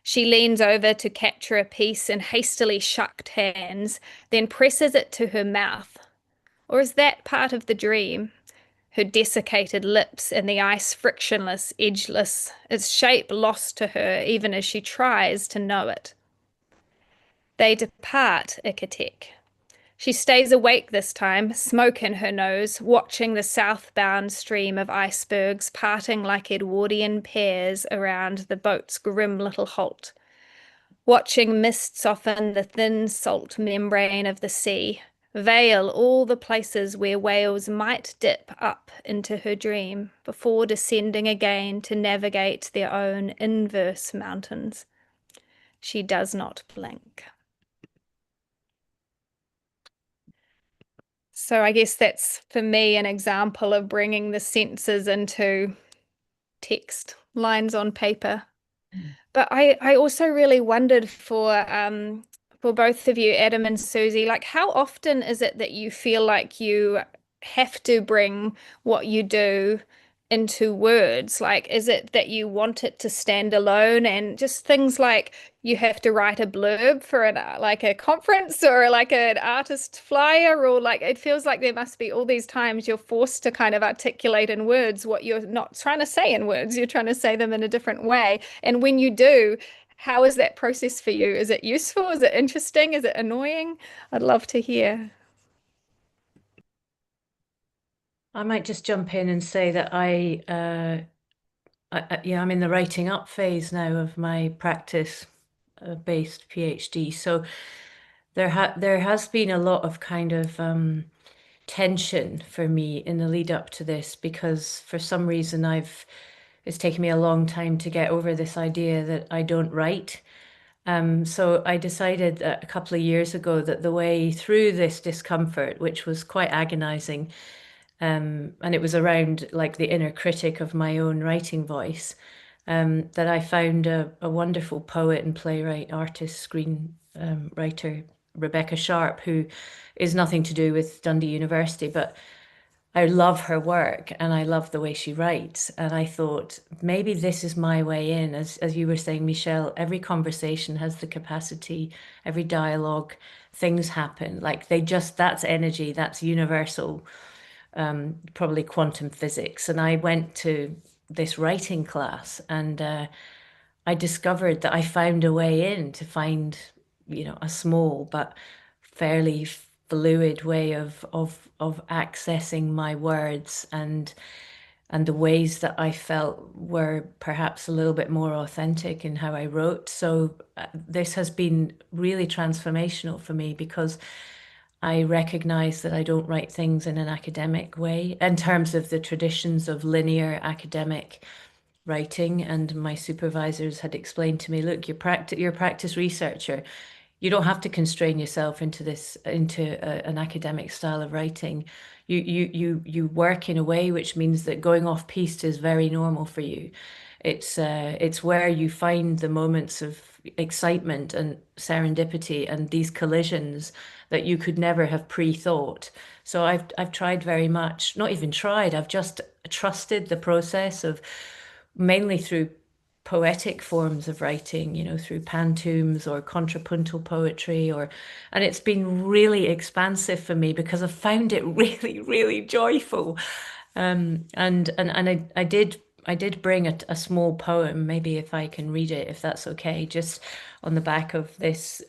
She leans over to capture a piece in hastily shucked hands, then presses it to her mouth. Or is that part of the dream? Her desiccated lips and the ice frictionless, edgeless, its shape lost to her even as she tries to know it. They depart Icatec. She stays awake this time, smoke in her nose, watching the southbound stream of icebergs parting like Edwardian pears around the boat's grim little halt. Watching mist soften the thin salt membrane of the sea, veil all the places where whales might dip up into her dream before descending again to navigate their own inverse mountains. She does not blink. So I guess that's, for me, an example of bringing the senses into text, lines on paper. But I also really wondered for both of you, Adam and Susie, like how often is it that you feel like you have to bring what you do into words? Like, is it that you want it to stand alone, and just things like you have to write a blurb for like a conference or like an artist flyer, or like it feels like there must be all these times you're forced to kind of articulate in words what you're not trying to say in words, you're trying to say them in a different way. And when you do, how is that process for you? Is it useful? Is it interesting? Is it annoying? I'd love to hear. I might just jump in and say that I'm in the writing up phase now of my practice based PhD. So there has been a lot of kind of tension for me in the lead up to this, because for some reason it's taken me a long time to get over this idea that I don't write. So I decided a couple of years ago that the way through this discomfort, which was quite agonizing, and it was around like the inner critic of my own writing voice, that I found a wonderful poet and playwright, artist, screen writer, Rebecca Sharp, who is nothing to do with Dundee University, but I love her work and I love the way she writes. And I thought maybe this is my way in. As you were saying, Michelle, every conversation has the capacity, every dialogue, things happen. Like that's energy, that's universal, probably quantum physics. And I went to this writing class, and I discovered that I found a way in to find, a small but fairly fluid way of accessing my words, and the ways that I felt were perhaps a little bit more authentic in how I wrote. So this has been really transformational for me, because I recognize that I don't write things in an academic way in terms of the traditions of linear academic writing. And my supervisors had explained to me, look, you're a practice researcher. You don't have to constrain yourself into an academic style of writing. You work in a way which means that going off piste is very normal for you. It's where you find the moments of excitement and serendipity and these collisions that you could never have pre-thought. So I've tried very much, not even tried, I've just trusted the process of, mainly through poetic forms of writing, through pantoums or contrapuntal poetry, and it's been really expansive for me because I've found it really, really joyful. And I did bring a small poem, maybe if I can read it, if that's okay, just on the back of this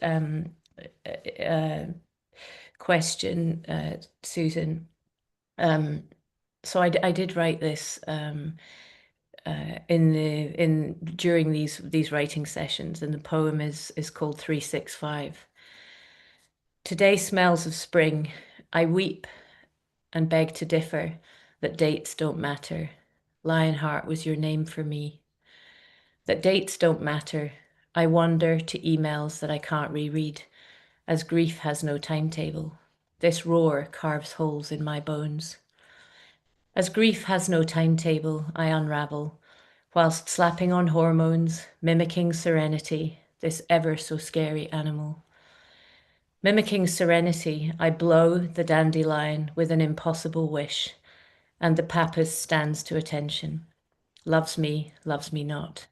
question, Susan. So I did write this during these writing sessions, and the poem is called 365. Today smells of spring. I weep and beg to differ that dates don't matter. Lionheart was your name for me. That dates don't matter. I wander to emails that I can't reread, as grief has no timetable. This roar carves holes in my bones. As grief has no timetable, I unravel, whilst slapping on hormones, mimicking serenity, this ever so scary animal. Mimicking serenity, I blow the dandelion with an impossible wish, and the pappus stands to attention. Loves me not.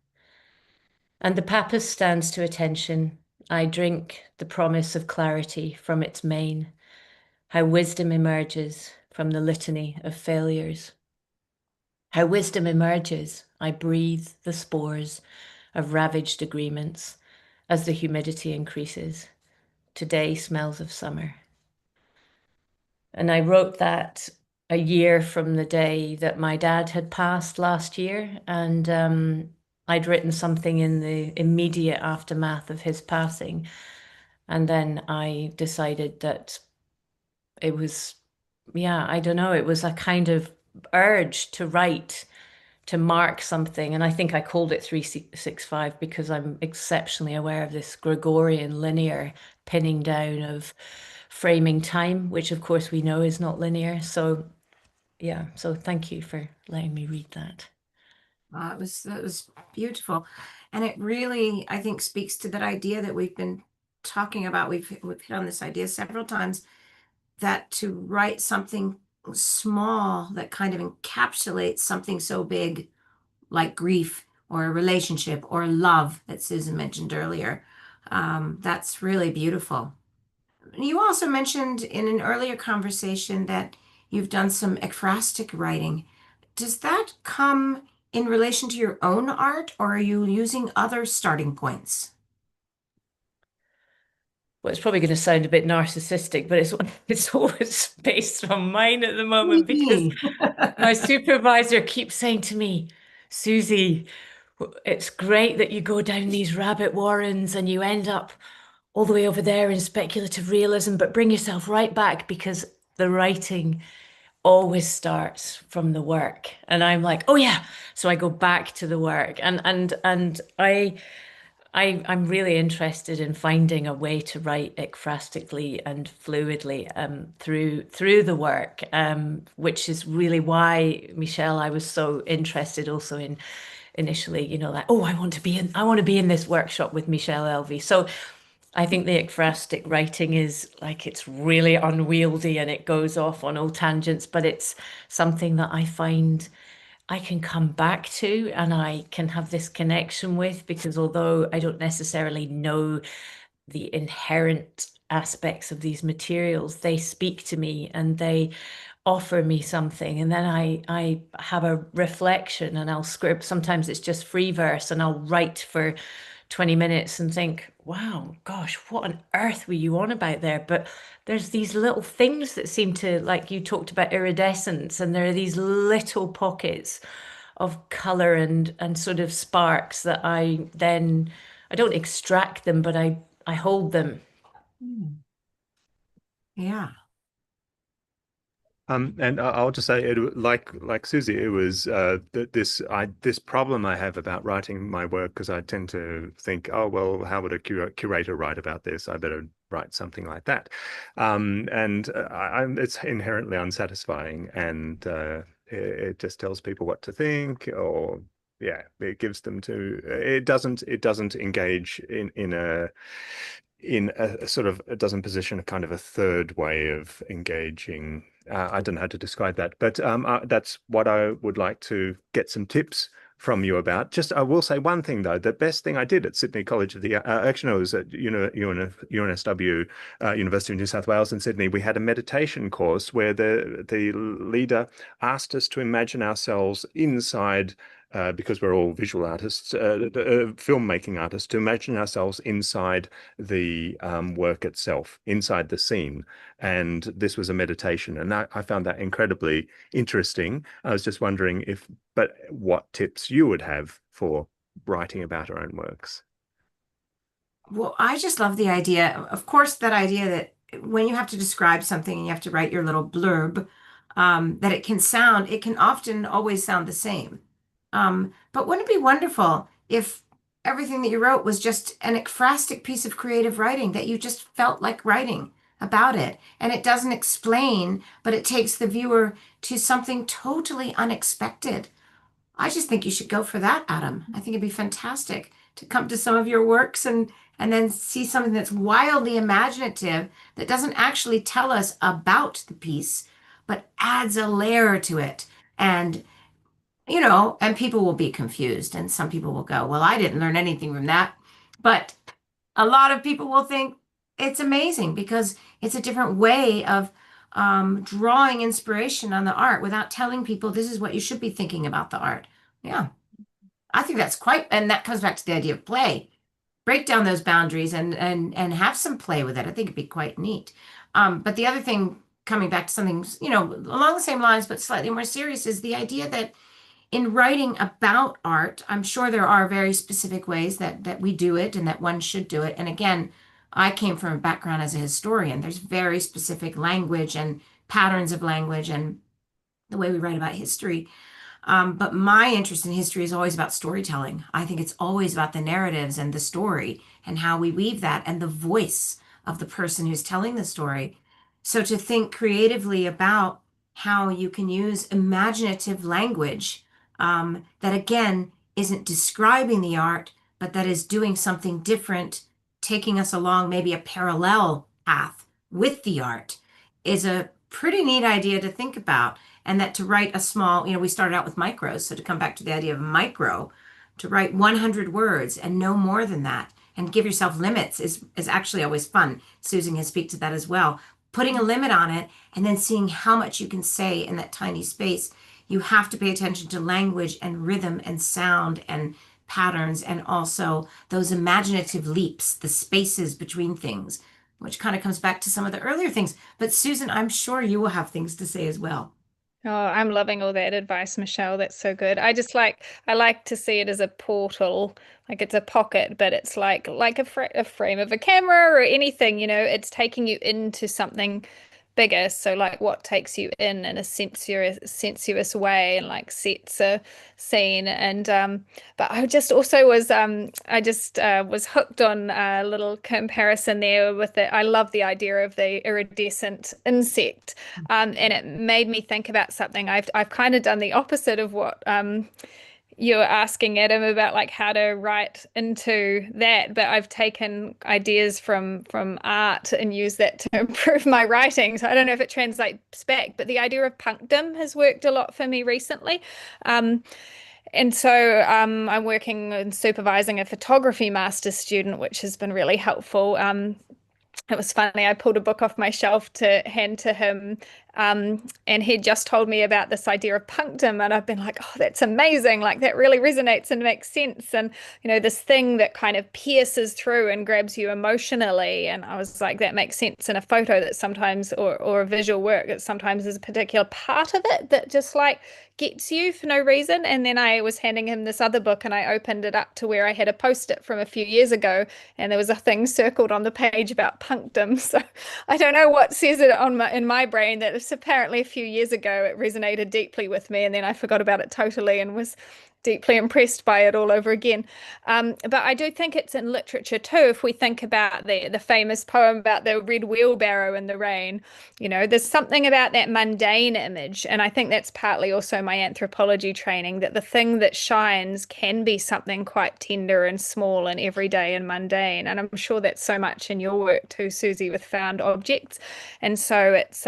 And the pappus stands to attention. I drink the promise of clarity from its mane, how wisdom emerges from the litany of failures. How wisdom emerges, I breathe the spores of ravaged agreements as the humidity increases. Today smells of summer. And I wrote that a year from the day that my dad had passed last year. And I'd written something in the immediate aftermath of his passing. And then I decided that it was, yeah, I don't know, it was a kind of urge to write, to mark something. And I think I called it 365 because I'm exceptionally aware of this Gregorian linear pinning down of framing time, which of course we know is not linear. So yeah, so thank you for letting me read that. That was beautiful, and it really, I think, speaks to that idea that we've been talking about. We've hit on this idea several times, that to write something small that kind of encapsulates something so big like grief or a relationship or love that Susan mentioned earlier. That's really beautiful. You also mentioned in an earlier conversation that you've done some ekphrastic writing. Does that come in relation to your own art, or are you using other starting points? Well, it's probably going to sound a bit narcissistic, but it's always based on mine at the moment because Me. my supervisor keeps saying to me, Susie, it's great that you go down these rabbit warrens and you end up all the way over there in speculative realism, but bring yourself right back because the writing always starts from the work. And I'm like, oh yeah. So I go back to the work and I'm really interested in finding a way to write ekphrastically and fluidly through the work, which is really why, Michelle, I was so interested also in initially, like, oh, I want to be in this workshop with Michelle Elvy. So I think the ekphrastic writing is like, it's really unwieldy and it goes off on all tangents, but it's something that I find I can come back to and I can have this connection with, because although I don't necessarily know the inherent aspects of these materials, they speak to me and they offer me something. And then I have a reflection and I'll script. Sometimes it's just free verse and I'll write for 20 minutes and think, wow, gosh, what on earth were you on about there? But there's these little things that seem to, like you talked about iridescence, and there are these little pockets of color and sort of sparks that I don't extract them, but I hold them. Yeah. And I'll just say, like Susie, it was this problem I have about writing my work, because I tend to think, oh well, how would a curator write about this? I better write something like that, and it's inherently unsatisfying, and it just tells people what to think, or yeah, it gives them to. It doesn't engage in a sort of, it doesn't position a kind of a third way of engaging. I don't know how to describe that, but that's what I would like to get some tips from you about. Just, I will say one thing though, the best thing I did at Sydney College of the, actually no, it was at UNSW, University of New South Wales in Sydney. We had a meditation course where the leader asked us to imagine ourselves inside, because we're all visual artists, filmmaking artists, to imagine ourselves inside the work itself, inside the scene. And this was a meditation, and I found that incredibly interesting. I was just wondering but what tips you would have for writing about our own works. Well, I just love the idea, of course, that idea that when you have to describe something and you have to write your little blurb, that it can often always sound the same. But wouldn't it be wonderful if everything that you wrote was just an ekphrastic piece of creative writing that you just felt like writing about it? And it doesn't explain, but it takes the viewer to something totally unexpected. I just think you should go for that, Adam. I think it'd be fantastic to come to some of your works and then see something that's wildly imaginative, that doesn't actually tell us about the piece, but adds a layer to it. And and people will be confused, and some people will go, well, I didn't learn anything from that. But a lot of people will think it's amazing because it's a different way of drawing inspiration on the art without telling people this is what you should be thinking about the art. Yeah, I think that's and that comes back to the idea of play. Break down those boundaries and have some play with it. I think it'd be quite neat. But the other thing, coming back to something, along the same lines, but slightly more serious, is the idea that in writing about art, I'm sure there are very specific ways that we do it and that one should do it. And again, I came from a background as a historian. There's very specific language and patterns of language and the way we write about history. But my interest in history is always about storytelling. I think it's always about the narratives and the story and how we weave that and the voice of the person who's telling the story. So to think creatively about how you can use imaginative language that again isn't describing the art, but that is doing something different, taking us along maybe a parallel path with the art is a pretty neat idea to think about. And that to write a small, we started out with micros. So to come back to the idea of micro, to write 100 words and no more than that, and give yourself limits is actually always fun. Susan can speak to that as well. Putting a limit on it and then seeing how much you can say in that tiny space. You have to pay attention to language and rhythm and sound and patterns and also those imaginative leaps, the spaces between things, which kind of comes back to some of the earlier things. But Susan, I'm sure you will have things to say as well. Oh, I'm loving all that advice, Michelle. That's so good. I like to see it as a portal, like it's a pocket, but it's like a frame of a camera or anything, it's taking you into something bigger. So like what takes you in a sensuous way and like sets a scene. And but I just also was was hooked on a little comparison there with it. I love the idea of the iridescent insect. And it made me think about something. I've kind of done the opposite of what you were asking Adam about, like how to write into that, but I've taken ideas from art and used that to improve my writing. So I don't know if it translates back, but the idea of punctum has worked a lot for me recently. And so I'm working and supervising a photography master's student, which has been really helpful. It was funny. I pulled a book off my shelf to hand to him, and he just told me about this idea of punctum, and I've been like, "Oh, that's amazing! Like that really resonates and makes sense." And this thing that kind of pierces through and grabs you emotionally. And I was like, "That makes sense in a photo that sometimes, or a visual work that sometimes is a particular part of it that just like gets you for no reason." And then I was handing him this other book, and I opened it up to where I had a post-it from a few years ago, and there was a thing circled on the page about punctum. So I don't know what says it in my brain that it's apparently a few years ago it resonated deeply with me, and then I forgot about it totally and was deeply impressed by it all over again. But I do think it's in literature too. If we think about the famous poem about the red wheelbarrow in the rain, there's something about that mundane image. And I think that's partly also my anthropology training, that the thing that shines can be something quite tender and small and everyday and mundane. And I'm sure that's so much in your work too, Susie, with found objects. And so it's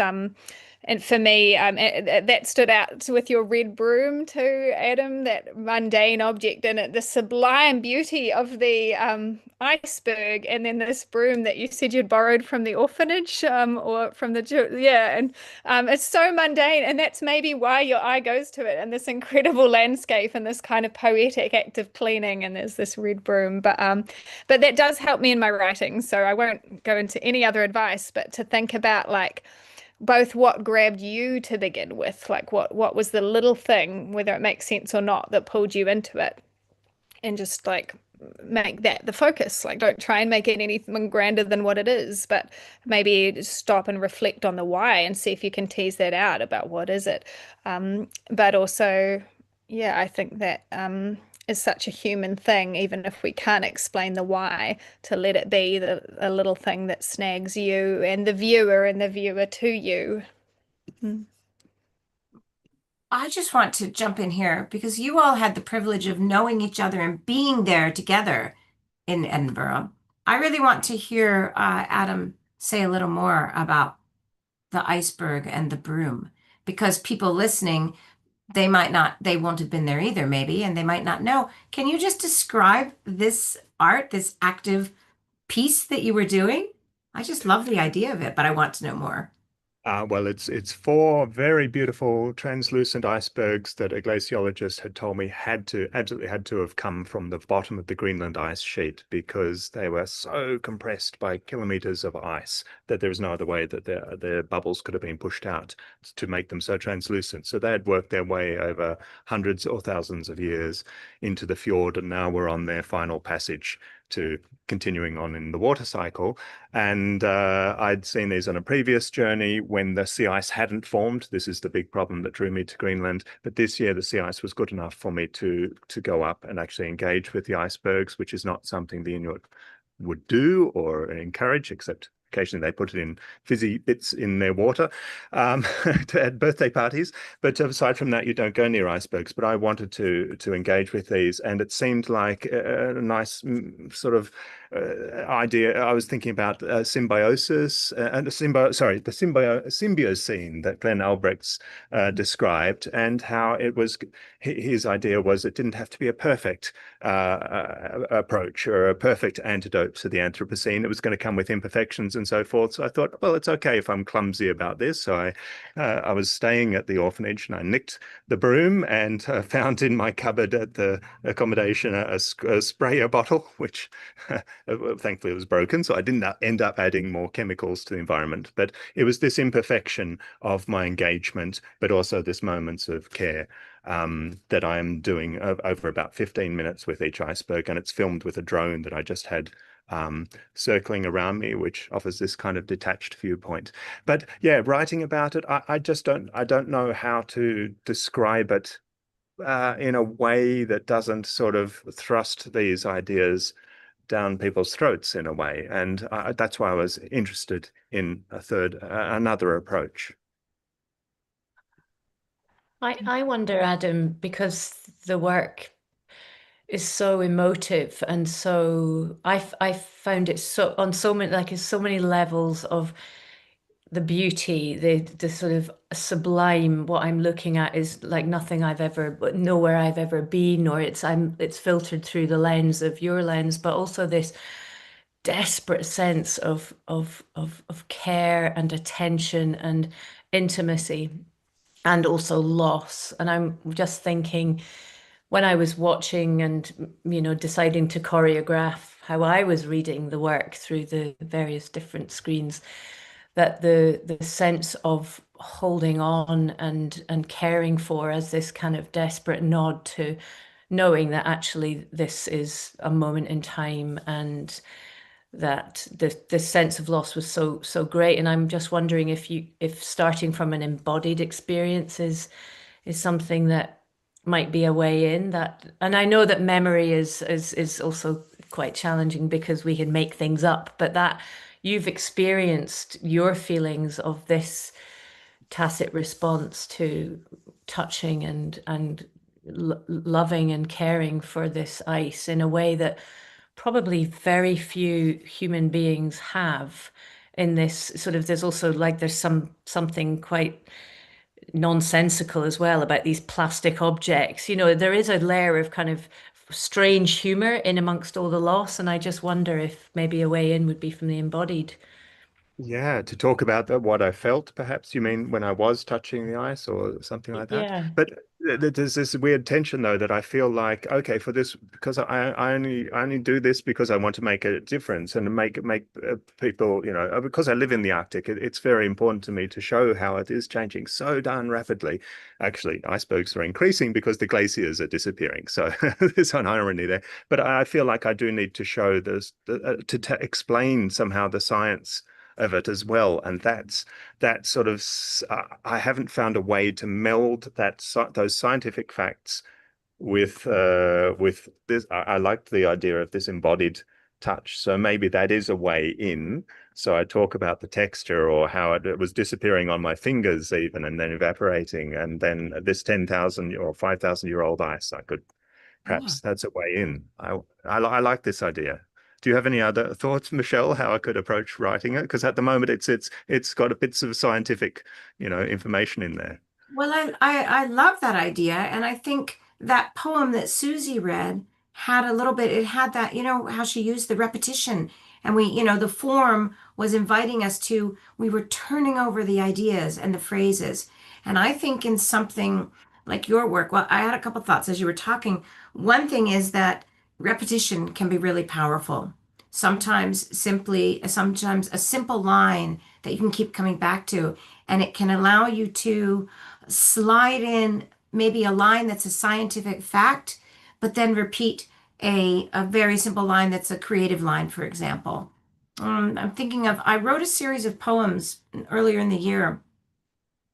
and for me, that stood out with your red broom too, Adam, that mundane object in it, the sublime beauty of the iceberg, and then this broom that you said you'd borrowed from the orphanage or from and it's so mundane, and that's maybe why your eye goes to it, and this incredible landscape and this kind of poetic act of cleaning, and there's this red broom. But that does help me in my writing, so I won't go into any other advice, but to think about like both what grabbed you to begin with, like what was the little thing, whether it makes sense or not, that pulled you into it, and just like make that the focus. Like don't try and make it anything grander than what it is, but maybe just stop and reflect on the why and see if you can tease that out about what is it. But also, yeah, I think that is such a human thing, even if we can't explain the why, to let it be a little thing that snags you and the viewer to you. I just want to jump in here because you all had the privilege of knowing each other and being there together in Edinburgh. I really want to hear Adam say a little more about the iceberg and the broom, because people listening, they won't have been there either, maybe, and they might not know. Can you just describe this art, this active piece that you were doing? I just love the idea of it, but I want to know more. Well, it's four very beautiful translucent icebergs that a glaciologist had told me absolutely had to have come from the bottom of the Greenland ice sheet, because they were so compressed by kilometers of ice that there was no other way that their bubbles could have been pushed out to make them so translucent. So they had worked their way over hundreds or thousands of years into the fjord, and now we're on their final passage to continuing on in the water cycle. And I'd seen these on a previous journey when the sea ice hadn't formed. This is the big problem that drew me to Greenland. But this year, the sea ice was good enough for me to go up and actually engage with the icebergs, which is not something the Inuit would do or encourage, except occasionally they put it in fizzy bits in their water at birthday parties. But aside from that, you don't go near icebergs. But I wanted to engage with these, and it seemed like a nice sort of idea. I was thinking about symbiosis and the symbiocene that Glenn Albrecht's described, and how it was his idea was it didn't have to be a perfect approach or a perfect antidote to the Anthropocene. It was going to come with imperfections and so forth. So I thought, well, it's okay if I'm clumsy about this. So I was staying at the orphanage, and I nicked the broom and found in my cupboard at the accommodation a sprayer bottle, which thankfully it was broken. So I didn't end up adding more chemicals to the environment. But it was this imperfection of my engagement, but also this moments of care that I am doing over about 15 minutes with each iceberg, and it's filmed with a drone that I just had circling around me, which offers this kind of detached viewpoint. But yeah, writing about it, I don't know how to describe it in a way that doesn't sort of thrust these ideas down people's throats in a way, and that's why I was interested in another approach. I wonder, Adam, because the work is so emotive, and so I found it so on so many, like, so many levels of the beauty, the sort of sublime. What I'm looking at is like nothing nowhere I've ever been, or it's filtered through the lens of your lens, but also this desperate sense of care and attention and intimacy, and also loss. And I'm just thinking, when I was watching and, deciding to choreograph how I was reading the work through the various different screens, that the sense of holding on and caring for as this kind of desperate nod to knowing that actually this is a moment in time, and that the sense of loss was so great. And I'm just wondering if starting from an embodied experience is something that might be a way in that. And I know that memory is also quite challenging because we can make things up, but that you've experienced your feelings of this tacit response to touching and loving and caring for this ice in a way that probably very few human beings have. In this sort of, there's also like there's something quite nonsensical as well about these plastic objects. There is a layer of kind of strange humor in amongst all the loss, and I just wonder if maybe a way in would be from the embodied. Yeah, to talk about what I felt, perhaps you mean when I was touching the ice or something like that. Yeah. But there's this weird tension though that I feel like, okay, for this, because I only do this because I want to make a difference and make people, because I live in the Arctic, it's very important to me to show how it is changing so darn rapidly. Actually, icebergs are increasing because the glaciers are disappearing. So there's an irony there. But I feel like I do need to show this, to explain somehow the science of it as well, and that sort of I haven't found a way to meld those scientific facts with this. I liked the idea of this embodied touch, so maybe that is a way in. So I talk about the texture or how it was disappearing on my fingers even, and then evaporating, and then this 10,000 or 5,000-year-old ice. I could perhaps that's a way in. I like this idea. Do you have any other thoughts, Michelle, how I could approach writing it? Because at the moment it's got a bits of scientific, information in there. Well, I love that idea. And I think that poem that Susie read had a little bit, it had that, how she used the repetition. And the form was inviting us to, we were turning over the ideas and the phrases. And I think in something like your work, well, I had a couple thoughts as you were talking. One thing is that repetition can be really powerful. Sometimes a simple line that you can keep coming back to, and it can allow you to slide in maybe a line that's a scientific fact, but then repeat a very simple line that's a creative line, for example. I'm thinking of, I wrote a series of poems earlier in the year.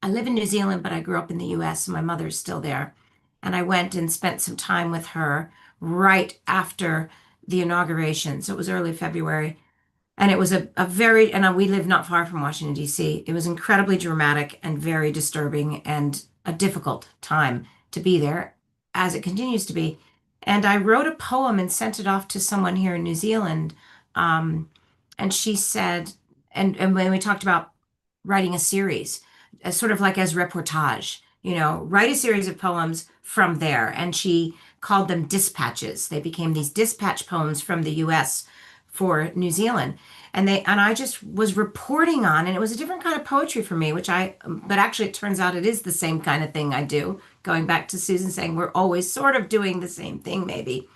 I live in New Zealand, but I grew up in the US and my mother's still there. And I went and spent some time with her right after the inauguration. So it was early February. And it was a very, and we live not far from Washington, D.C. It was incredibly dramatic and very disturbing and a difficult time to be there, as it continues to be. And I wrote a poem and sent it off to someone here in New Zealand. Um, and she said, and when we talked about writing a series, sort of like as reportage, write a series of poems from there. And she called them dispatches. They became these dispatch poems from the US for New Zealand. And I just was reporting on, and it was a different kind of poetry for me, but actually it turns out it is the same kind of thing I do. Going back to Susan saying we're always sort of doing the same thing, maybe.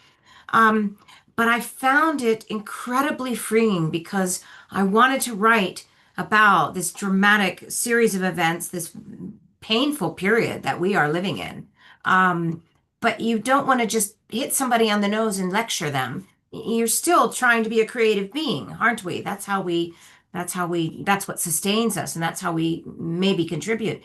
Um, but I found it incredibly freeing because I wanted to write about this dramatic series of events, this painful period that we are living in. But you don't want to just hit somebody on the nose and lecture them. You're still trying to be a creative being, aren't we? That's what sustains us, and that's how we maybe contribute.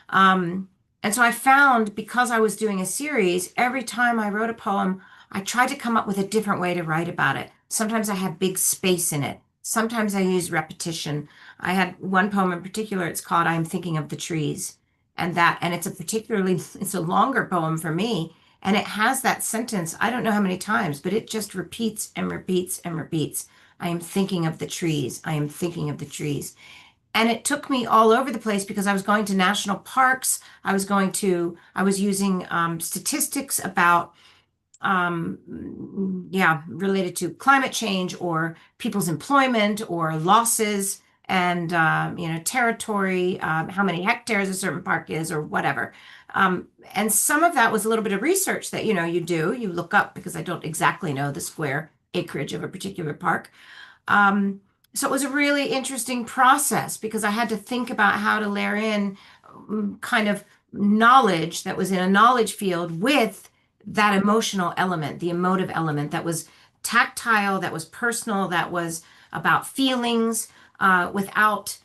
And so I found, because I was doing a series, every time I wrote a poem, I tried to come up with a different way to write about it. Sometimes I had big space in it. Sometimes I used repetition. I had one poem in particular, it's called I'm Thinking of the Trees. And it's a longer poem for me. And it has that sentence, I don't know how many times, but it just repeats and repeats and repeats. I am thinking of the trees. I am thinking of the trees. And it took me all over the place because I was going to national parks. I was using statistics about, related to climate change or people's employment or losses and, territory, how many hectares a certain park is or whatever. And some of that was a little bit of research that, you look up, because I don't exactly know the square acreage of a particular park. So it was a really interesting process because I had to think about how to layer in kind of knowledge that was in a knowledge field with that emotional element, the emotive element that was tactile, that was personal, that was about feelings, without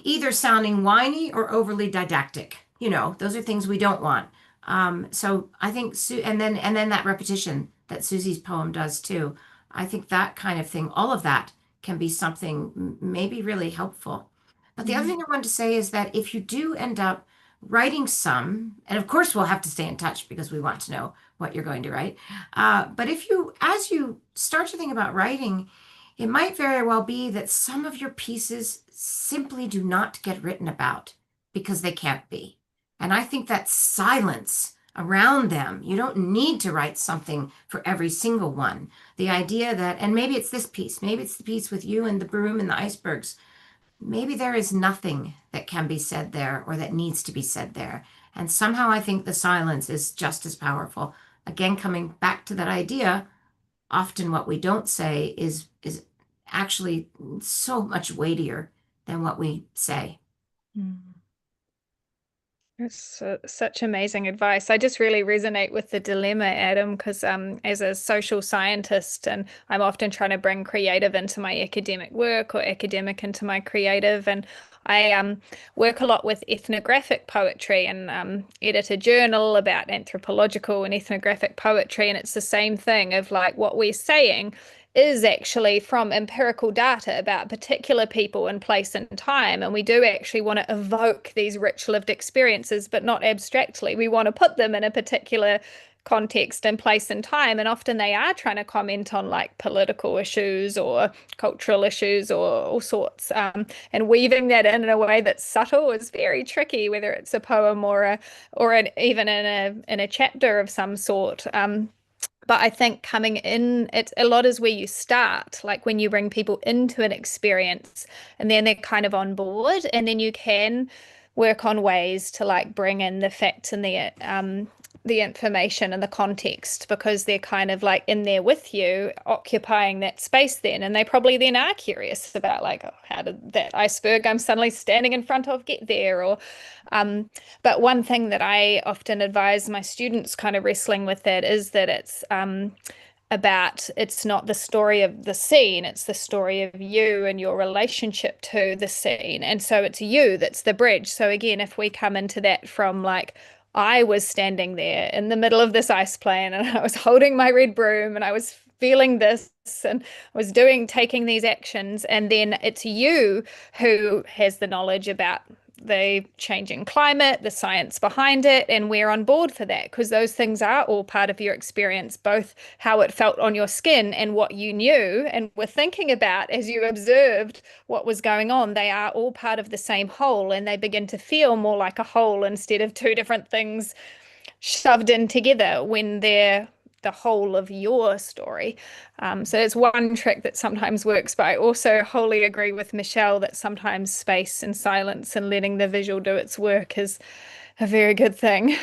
either sounding whiny or overly didactic. Those are things we don't want. So I think, and then that repetition that Susie's poem does too. I think that kind of thing, all of that can be something maybe really helpful. But the other thing I wanted to say is that if you do end up writing some, and of course we'll have to stay in touch because we want to know what you're going to write. But as you start to think about writing, it might very well be that some of your pieces simply do not get written about because they can't be. And I think that silence around them, you don't need to write something for every single one. The idea that, and maybe it's this piece, maybe it's the piece with you and the broom and the icebergs. Maybe there is nothing that can be said there or that needs to be said there. And somehow I think the silence is just as powerful. Again, coming back to that idea, often what we don't say is actually so much weightier than what we say. That's such amazing advice. I just really resonate with the dilemma, Adam, because as a social scientist, and I'm often trying to bring creative into my academic work or academic into my creative, and I work a lot with ethnographic poetry and edit a journal about anthropological and ethnographic poetry, and it's the same thing of like what we're saying is actually from empirical data about particular people and place and time. And we do actually want to evoke these rich lived experiences, but not abstractly. We want to put them in a particular context and place and time. And often they are trying to comment on like political issues or cultural issues or all sorts. And weaving that in a way that's subtle is very tricky, whether it's a poem or even in a chapter of some sort. But I think coming in, it's a lot is where you start, like when you bring people into an experience and then they're kind of on board, and then you can work on ways to like bring in the facts and the information and the context, because they're kind of like in there with you, occupying that space then. And they probably then are curious about like, oh, how did that iceberg I'm suddenly standing in front of get there? But one thing that I often advise my students kind of wrestling with that is that it's not the story of the scene, it's the story of you and your relationship to the scene. And so it's you that's the bridge. So again, if we come into that from like, I was standing there in the middle of this ice plane and I was holding my red broom and I was feeling this and I was taking these actions, and then it's you who has the knowledge about the changing climate, the science behind it, and we're on board for that because those things are all part of your experience, both how it felt on your skin and what you knew and were thinking about as you observed what was going on. They are all part of the same whole, and they begin to feel more like a whole instead of two different things shoved in together when they're the whole of your story. So it's one trick that sometimes works, but I also wholly agree with Michelle that sometimes space and silence and letting the visual do its work is a very good thing.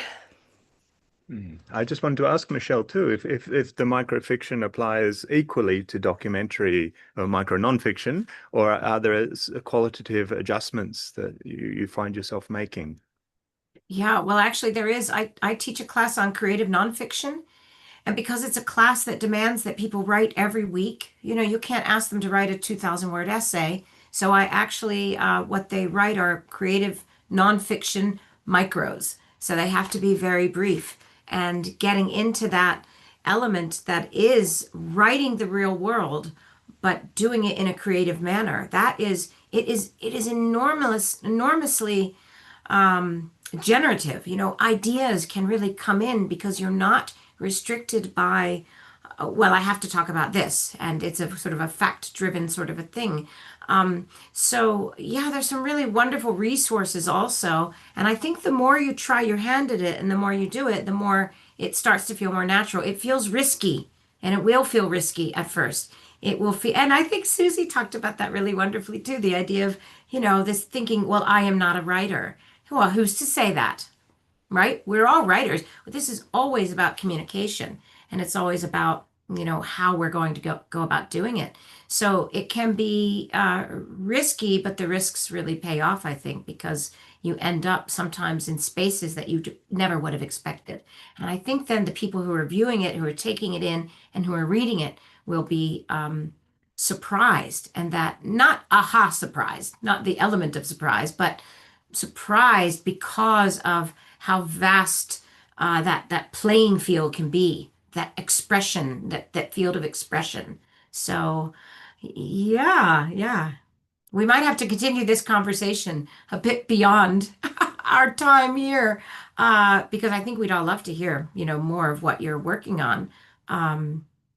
I just wanted to ask Michelle too, if the microfiction applies equally to documentary or micro nonfiction, or are there qualitative adjustments that you find yourself making? Yeah, well, actually, there is. I teach a class on creative nonfiction. And because it's a class that demands that people write every week, you can't ask them to write a 2,000-word essay. So I actually, what they write are creative nonfiction micros. So they have to be very brief. And getting into that element that is writing the real world, but doing it in a creative manner, it is enormously generative. Ideas can really come in because you're not restricted by, well, I have to talk about this, and it's a sort of a fact-driven sort of a thing. So yeah, there's some really wonderful resources also. And I think the more you try your hand at it and the more you do it, the more it starts to feel more natural. It feels risky, and it will feel risky at first. It will feel, and I think Susie talked about that really wonderfully too. The idea of, this thinking, well, I am not a writer. Well, who's to say that? Right? We're all writers, but this is always about communication, and it's always about, how we're going to go about doing it. So it can be risky, but the risks really pay off, I think, because you end up sometimes in spaces that you never would have expected. And I think then the people who are viewing it, who are taking it in, and who are reading it will be surprised, and that not aha surprised, not the element of surprise, but surprised because of how vast that playing field can be, that expression, that field of expression. So, yeah. We might have to continue this conversation a bit beyond our time here, because I think we'd all love to hear, more of what you're working on,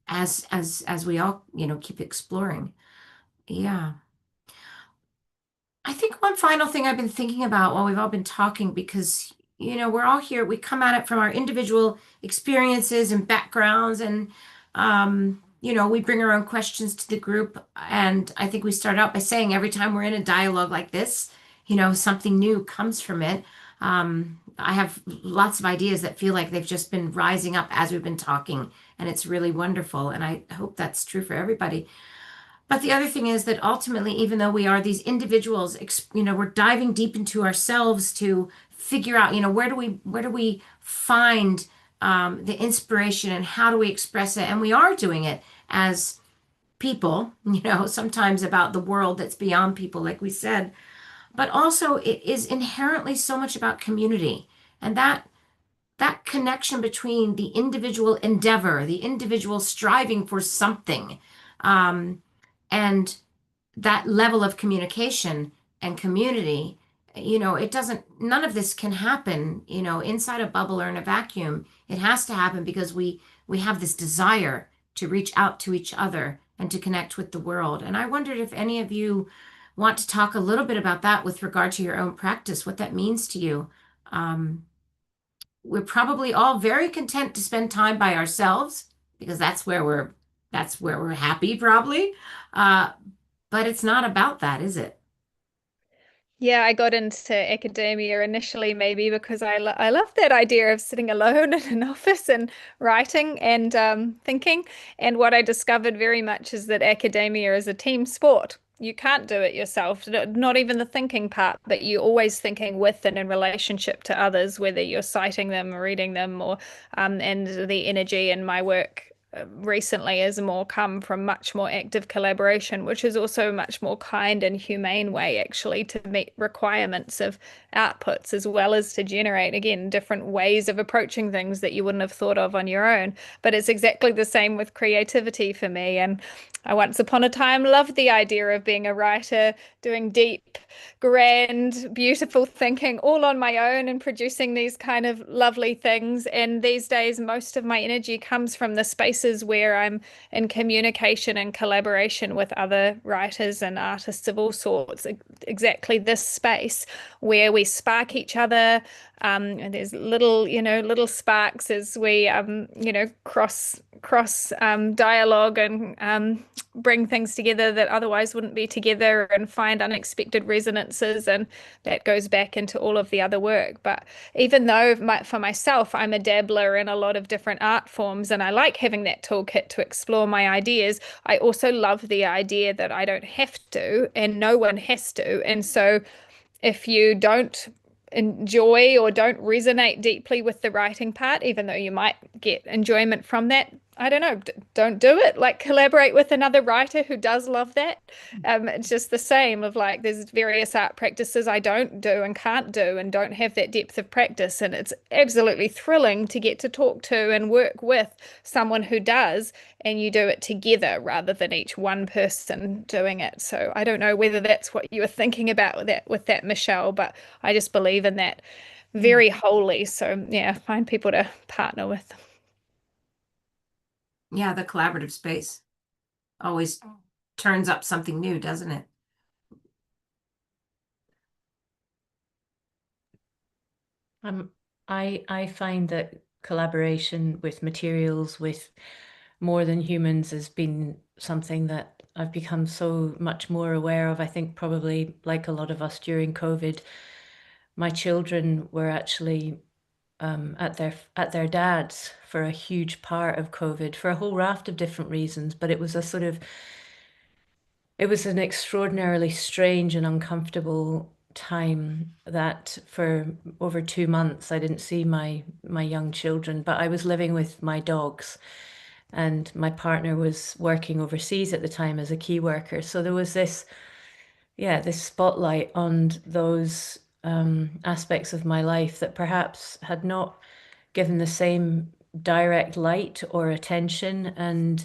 as we all, keep exploring. Yeah. I think one final thing I've been thinking about while we've all been talking, because, we're all here, we come at it from our individual experiences and backgrounds, and, we bring our own questions to the group. And I think we start out by saying every time we're in a dialogue like this, something new comes from it. I have lots of ideas that feel like they've just been rising up as we've been talking, and it's really wonderful. And I hope that's true for everybody. But the other thing is that ultimately, even though we are these individuals, we're diving deep into ourselves to figure out, where do we find the inspiration, and how do we express it? And we are doing it as people, sometimes about the world that's beyond people, like we said. But also, it is inherently so much about community, and that connection between the individual endeavor, the individual striving for something. And that level of communication and community, none of this can happen, inside a bubble or in a vacuum. It has to happen because we have this desire to reach out to each other and to connect with the world. And I wondered if any of you want to talk a little bit about that with regard to your own practice, what that means to you. We're probably all very content to spend time by ourselves because that's where we're happy, probably. But it's not about that, is it? Yeah, I got into academia initially, maybe because I love that idea of sitting alone in an office and writing and thinking. And what I discovered very much is that academia is a team sport. You can't do it yourself, not even the thinking part, but you're always thinking with and in relationship to others, whether you're citing them or reading them, or and the energy in my work recently has more come from much more active collaboration, which is also a much more kind and humane way actually to meet requirements of outputs, as well as to generate, again, different ways of approaching things that you wouldn't have thought of on your own. But it's exactly the same with creativity for me. And I once upon a time loved the idea of being a writer, doing deep, grand, beautiful thinking all on my own and producing these kind of lovely things. And these days, most of my energy comes from the spaces where I'm in communication and collaboration with other writers and artists of all sorts. Exactly this space where we spark each other. And there's little, little sparks as we, cross dialogue and bring things together that otherwise wouldn't be together, and find unexpected resonances, and that goes back into all of the other work. But even though for myself, I'm a dabbler in a lot of different art forms and I like having that toolkit to explore my ideas, I also love the idea that I don't have to and no one has to. And so if you don't enjoy or don't resonate deeply with the writing part, even though you might get enjoyment from that, I don't know, don't do it. Like, collaborate with another writer who does love that. It's just the same of like, there's various art practices I don't do and can't do and don't have that depth of practice. And it's absolutely thrilling to get to talk to and work with someone who does, and you do it together rather than each one person doing it. So I don't know whether that's what you were thinking about with that, Michelle, but I just believe in that very wholly. So yeah, find people to partner with. Yeah, the collaborative space always turns up something new, doesn't it? I find that collaboration with materials, with more than humans, has been something that I've become so much more aware of. I think probably like a lot of us during COVID, my children were actually at their dad's for a huge part of COVID for a whole raft of different reasons. But it was an extraordinarily strange and uncomfortable time that for over 2 months I didn't see my young children, but I was living with my dogs, and my partner was working overseas at the time as a key worker. So there was this spotlight on those aspects of my life that perhaps had not given the same direct light or attention, and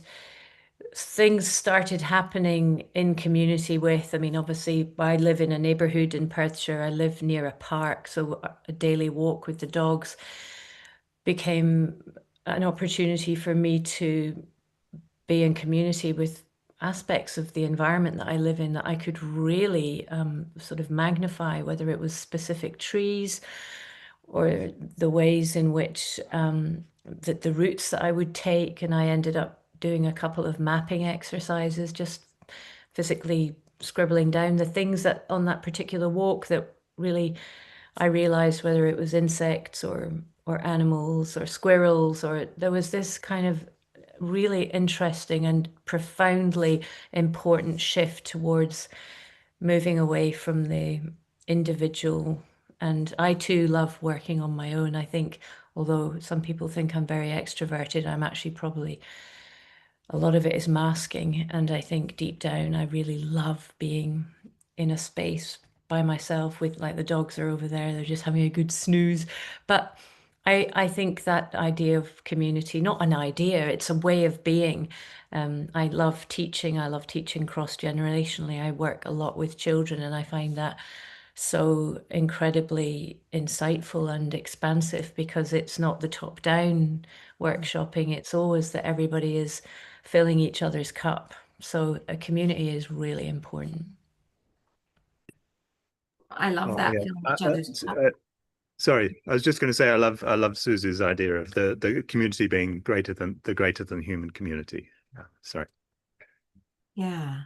things started happening in community with, I mean, obviously, I live in a neighborhood in Perthshire. I live near a park, so a daily walk with the dogs became an opportunity for me to be in community with aspects of the environment that I live in that I could really sort of magnify, whether it was specific trees or the ways in which the routes that I would take. And I ended up doing a couple of mapping exercises, just physically scribbling down the things that on that particular walk that really I realized, whether it was insects or animals or squirrels, or there was this kind of really interesting and profoundly important shift towards moving away from the individual. And I too love working on my own. I think, although some people think I'm very extroverted, I'm actually probably, a lot of it is masking. And I think deep down, I really love being in a space by myself with, like, the dogs are over there, they're just having a good snooze. But I think that idea of community, not an idea, it's a way of being. I love teaching. I love teaching cross-generationally. I work a lot with children, and I find that so incredibly insightful and expansive, because it's not the top-down workshopping. It's always that everybody is filling each other's cup. So a community is really important. I love that, filling each other's cup. Sorry, I was just going to say I love Susie's idea of the community being greater than human community. Sorry. Yeah.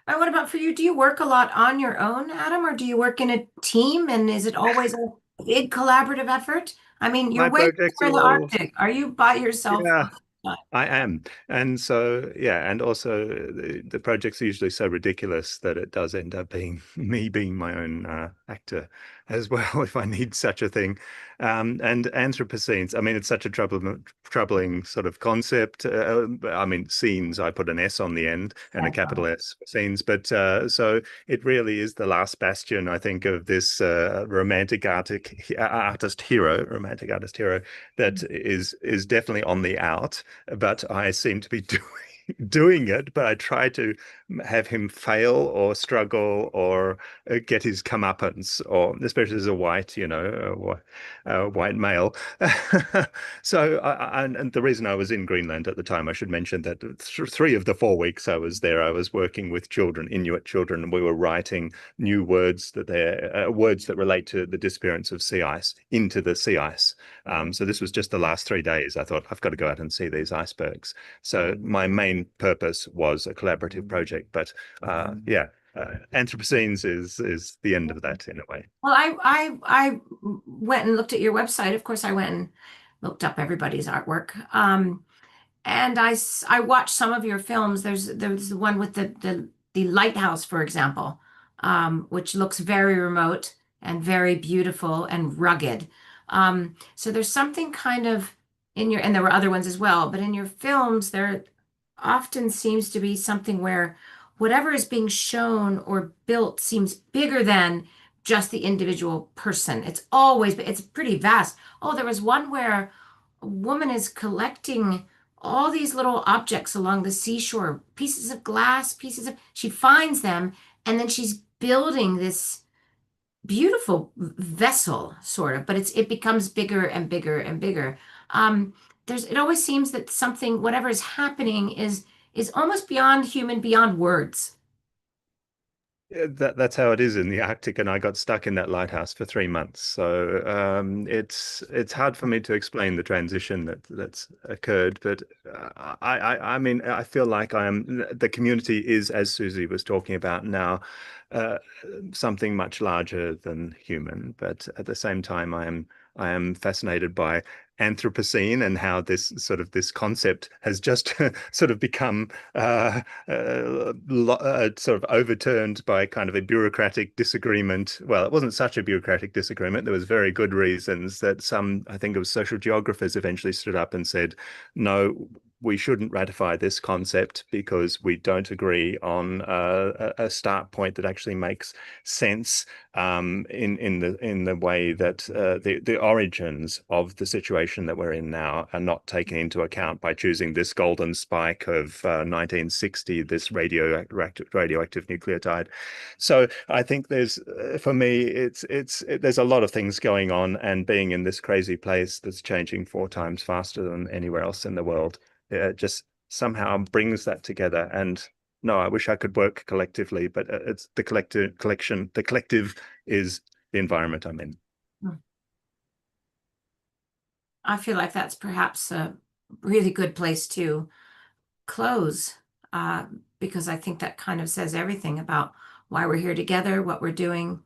And what about for you? Do you work a lot on your own, Adam, or do you work in a team? And is it always a big collaborative effort? I mean, you're My way projects over are in the all, Arctic. Are you by yourself yeah. most of the time? I am. And so, yeah, and also the projects are usually so ridiculous that it does end up being me being my own actor as well, if I need such a thing. And Anthropocenes, I mean, it's such a troubling sort of concept. I mean, scenes, I put an S on the end and a capital S for scenes. But so it really is the last bastion, I think, of this romantic artist hero that is definitely on the out, but I seem to be doing it, but I try to have him fail or struggle or get his comeuppance, or especially as a white, white male. So, and the reason I was in Greenland at the time, I should mention that 3 of the 4 weeks I was there, I was working with children, Inuit children, and we were writing new words words that relate to the disappearance of sea ice into the sea ice. So this was just the last 3 days. I thought I've got to go out and see these icebergs. So my main purpose was a collaborative project, but yeah, Anthropocenes is the end of that in a way. Well, I went and looked at your website. Of course, I went and looked up everybody's artwork. And I watched some of your films. There's the one with the lighthouse, for example, which looks very remote and very beautiful and rugged. So there's something kind of in your, and there were other ones as well, but in your films, there often seems to be something where whatever is being shown or built seems bigger than just the individual person. It's pretty vast. Oh, there was one where a woman is collecting all these little objects along the seashore, pieces of glass, she finds them, and then she's building this beautiful vessel, sort of, but it becomes bigger and bigger and bigger. Um, it always seems that something, whatever is happening, is almost beyond human, beyond words. Yeah, that's how it is in the Arctic, and I got stuck in that lighthouse for 3 months. So it's hard for me to explain the transition that's occurred. But I mean, I feel like the community is, as Susie was talking about now, uh, something much larger than human. But at the same time, I am fascinated by Anthropocene and how this concept has just sort of become sort of overturned by kind of a bureaucratic disagreement. Well, it wasn't such a bureaucratic disagreement. There was very good reasons that I think it was social geographers eventually stood up and said, no, we shouldn't ratify this concept because we don't agree on a start point that actually makes sense in the way that the origins of the situation that we're in now are not taken into account by choosing this golden spike of 1960, this radioactive nucleotide. So I think for me, there's a lot of things going on, and being in this crazy place that's changing 4 times faster than anywhere else in the world, just somehow brings that together. And no, I wish I could work collectively, but it's the collective. The collective is the environment I'm in. I feel like that's perhaps a really good place to close, uh, because I think that kind of says everything about why we're here together, what we're doing.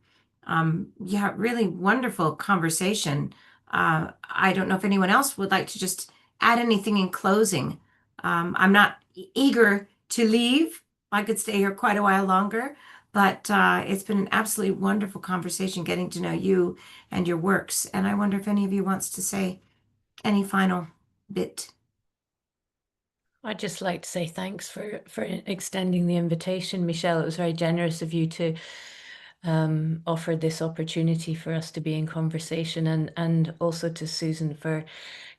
Yeah, really wonderful conversation. I don't know if anyone else would like to just add anything in closing. I'm not eager to leave. I could stay here quite a while longer, but it's been an absolutely wonderful conversation getting to know you and your works. And I wonder if any of you wants to say any final bit. I'd just like to say thanks for extending the invitation, Michelle. It was very generous of you to offer this opportunity for us to be in conversation, and also to Susan for,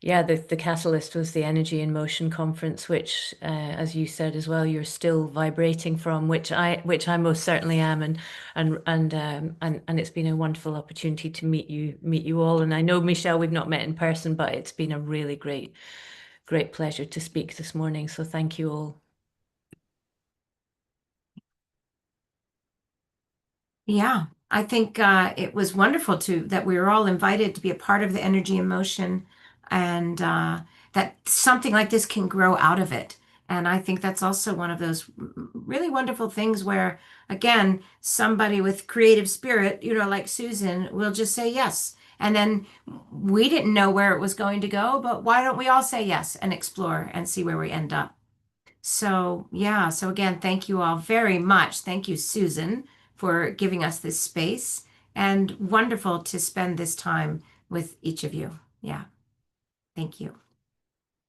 yeah, the catalyst was the Energy in Motion conference, which, as you said as well, you're still vibrating from, which I most certainly am, and it's been a wonderful opportunity to meet you all. And I know, Michelle, we've not met in person, but it's been a really great pleasure to speak this morning. So thank you all. Yeah, I think it was wonderful that we were all invited to be a part of the Energy in Motion, and that something like this can grow out of it. And I think that's also one of those really wonderful things where, again, somebody with creative spirit, like Susan, will just say yes. And then we didn't know where it was going to go, but why don't we all say yes and explore and see where we end up? So, yeah. So, again, thank you all very much. Thank you, Susan, for giving us this space, and wonderful to spend this time with each of you. Yeah. Thank you.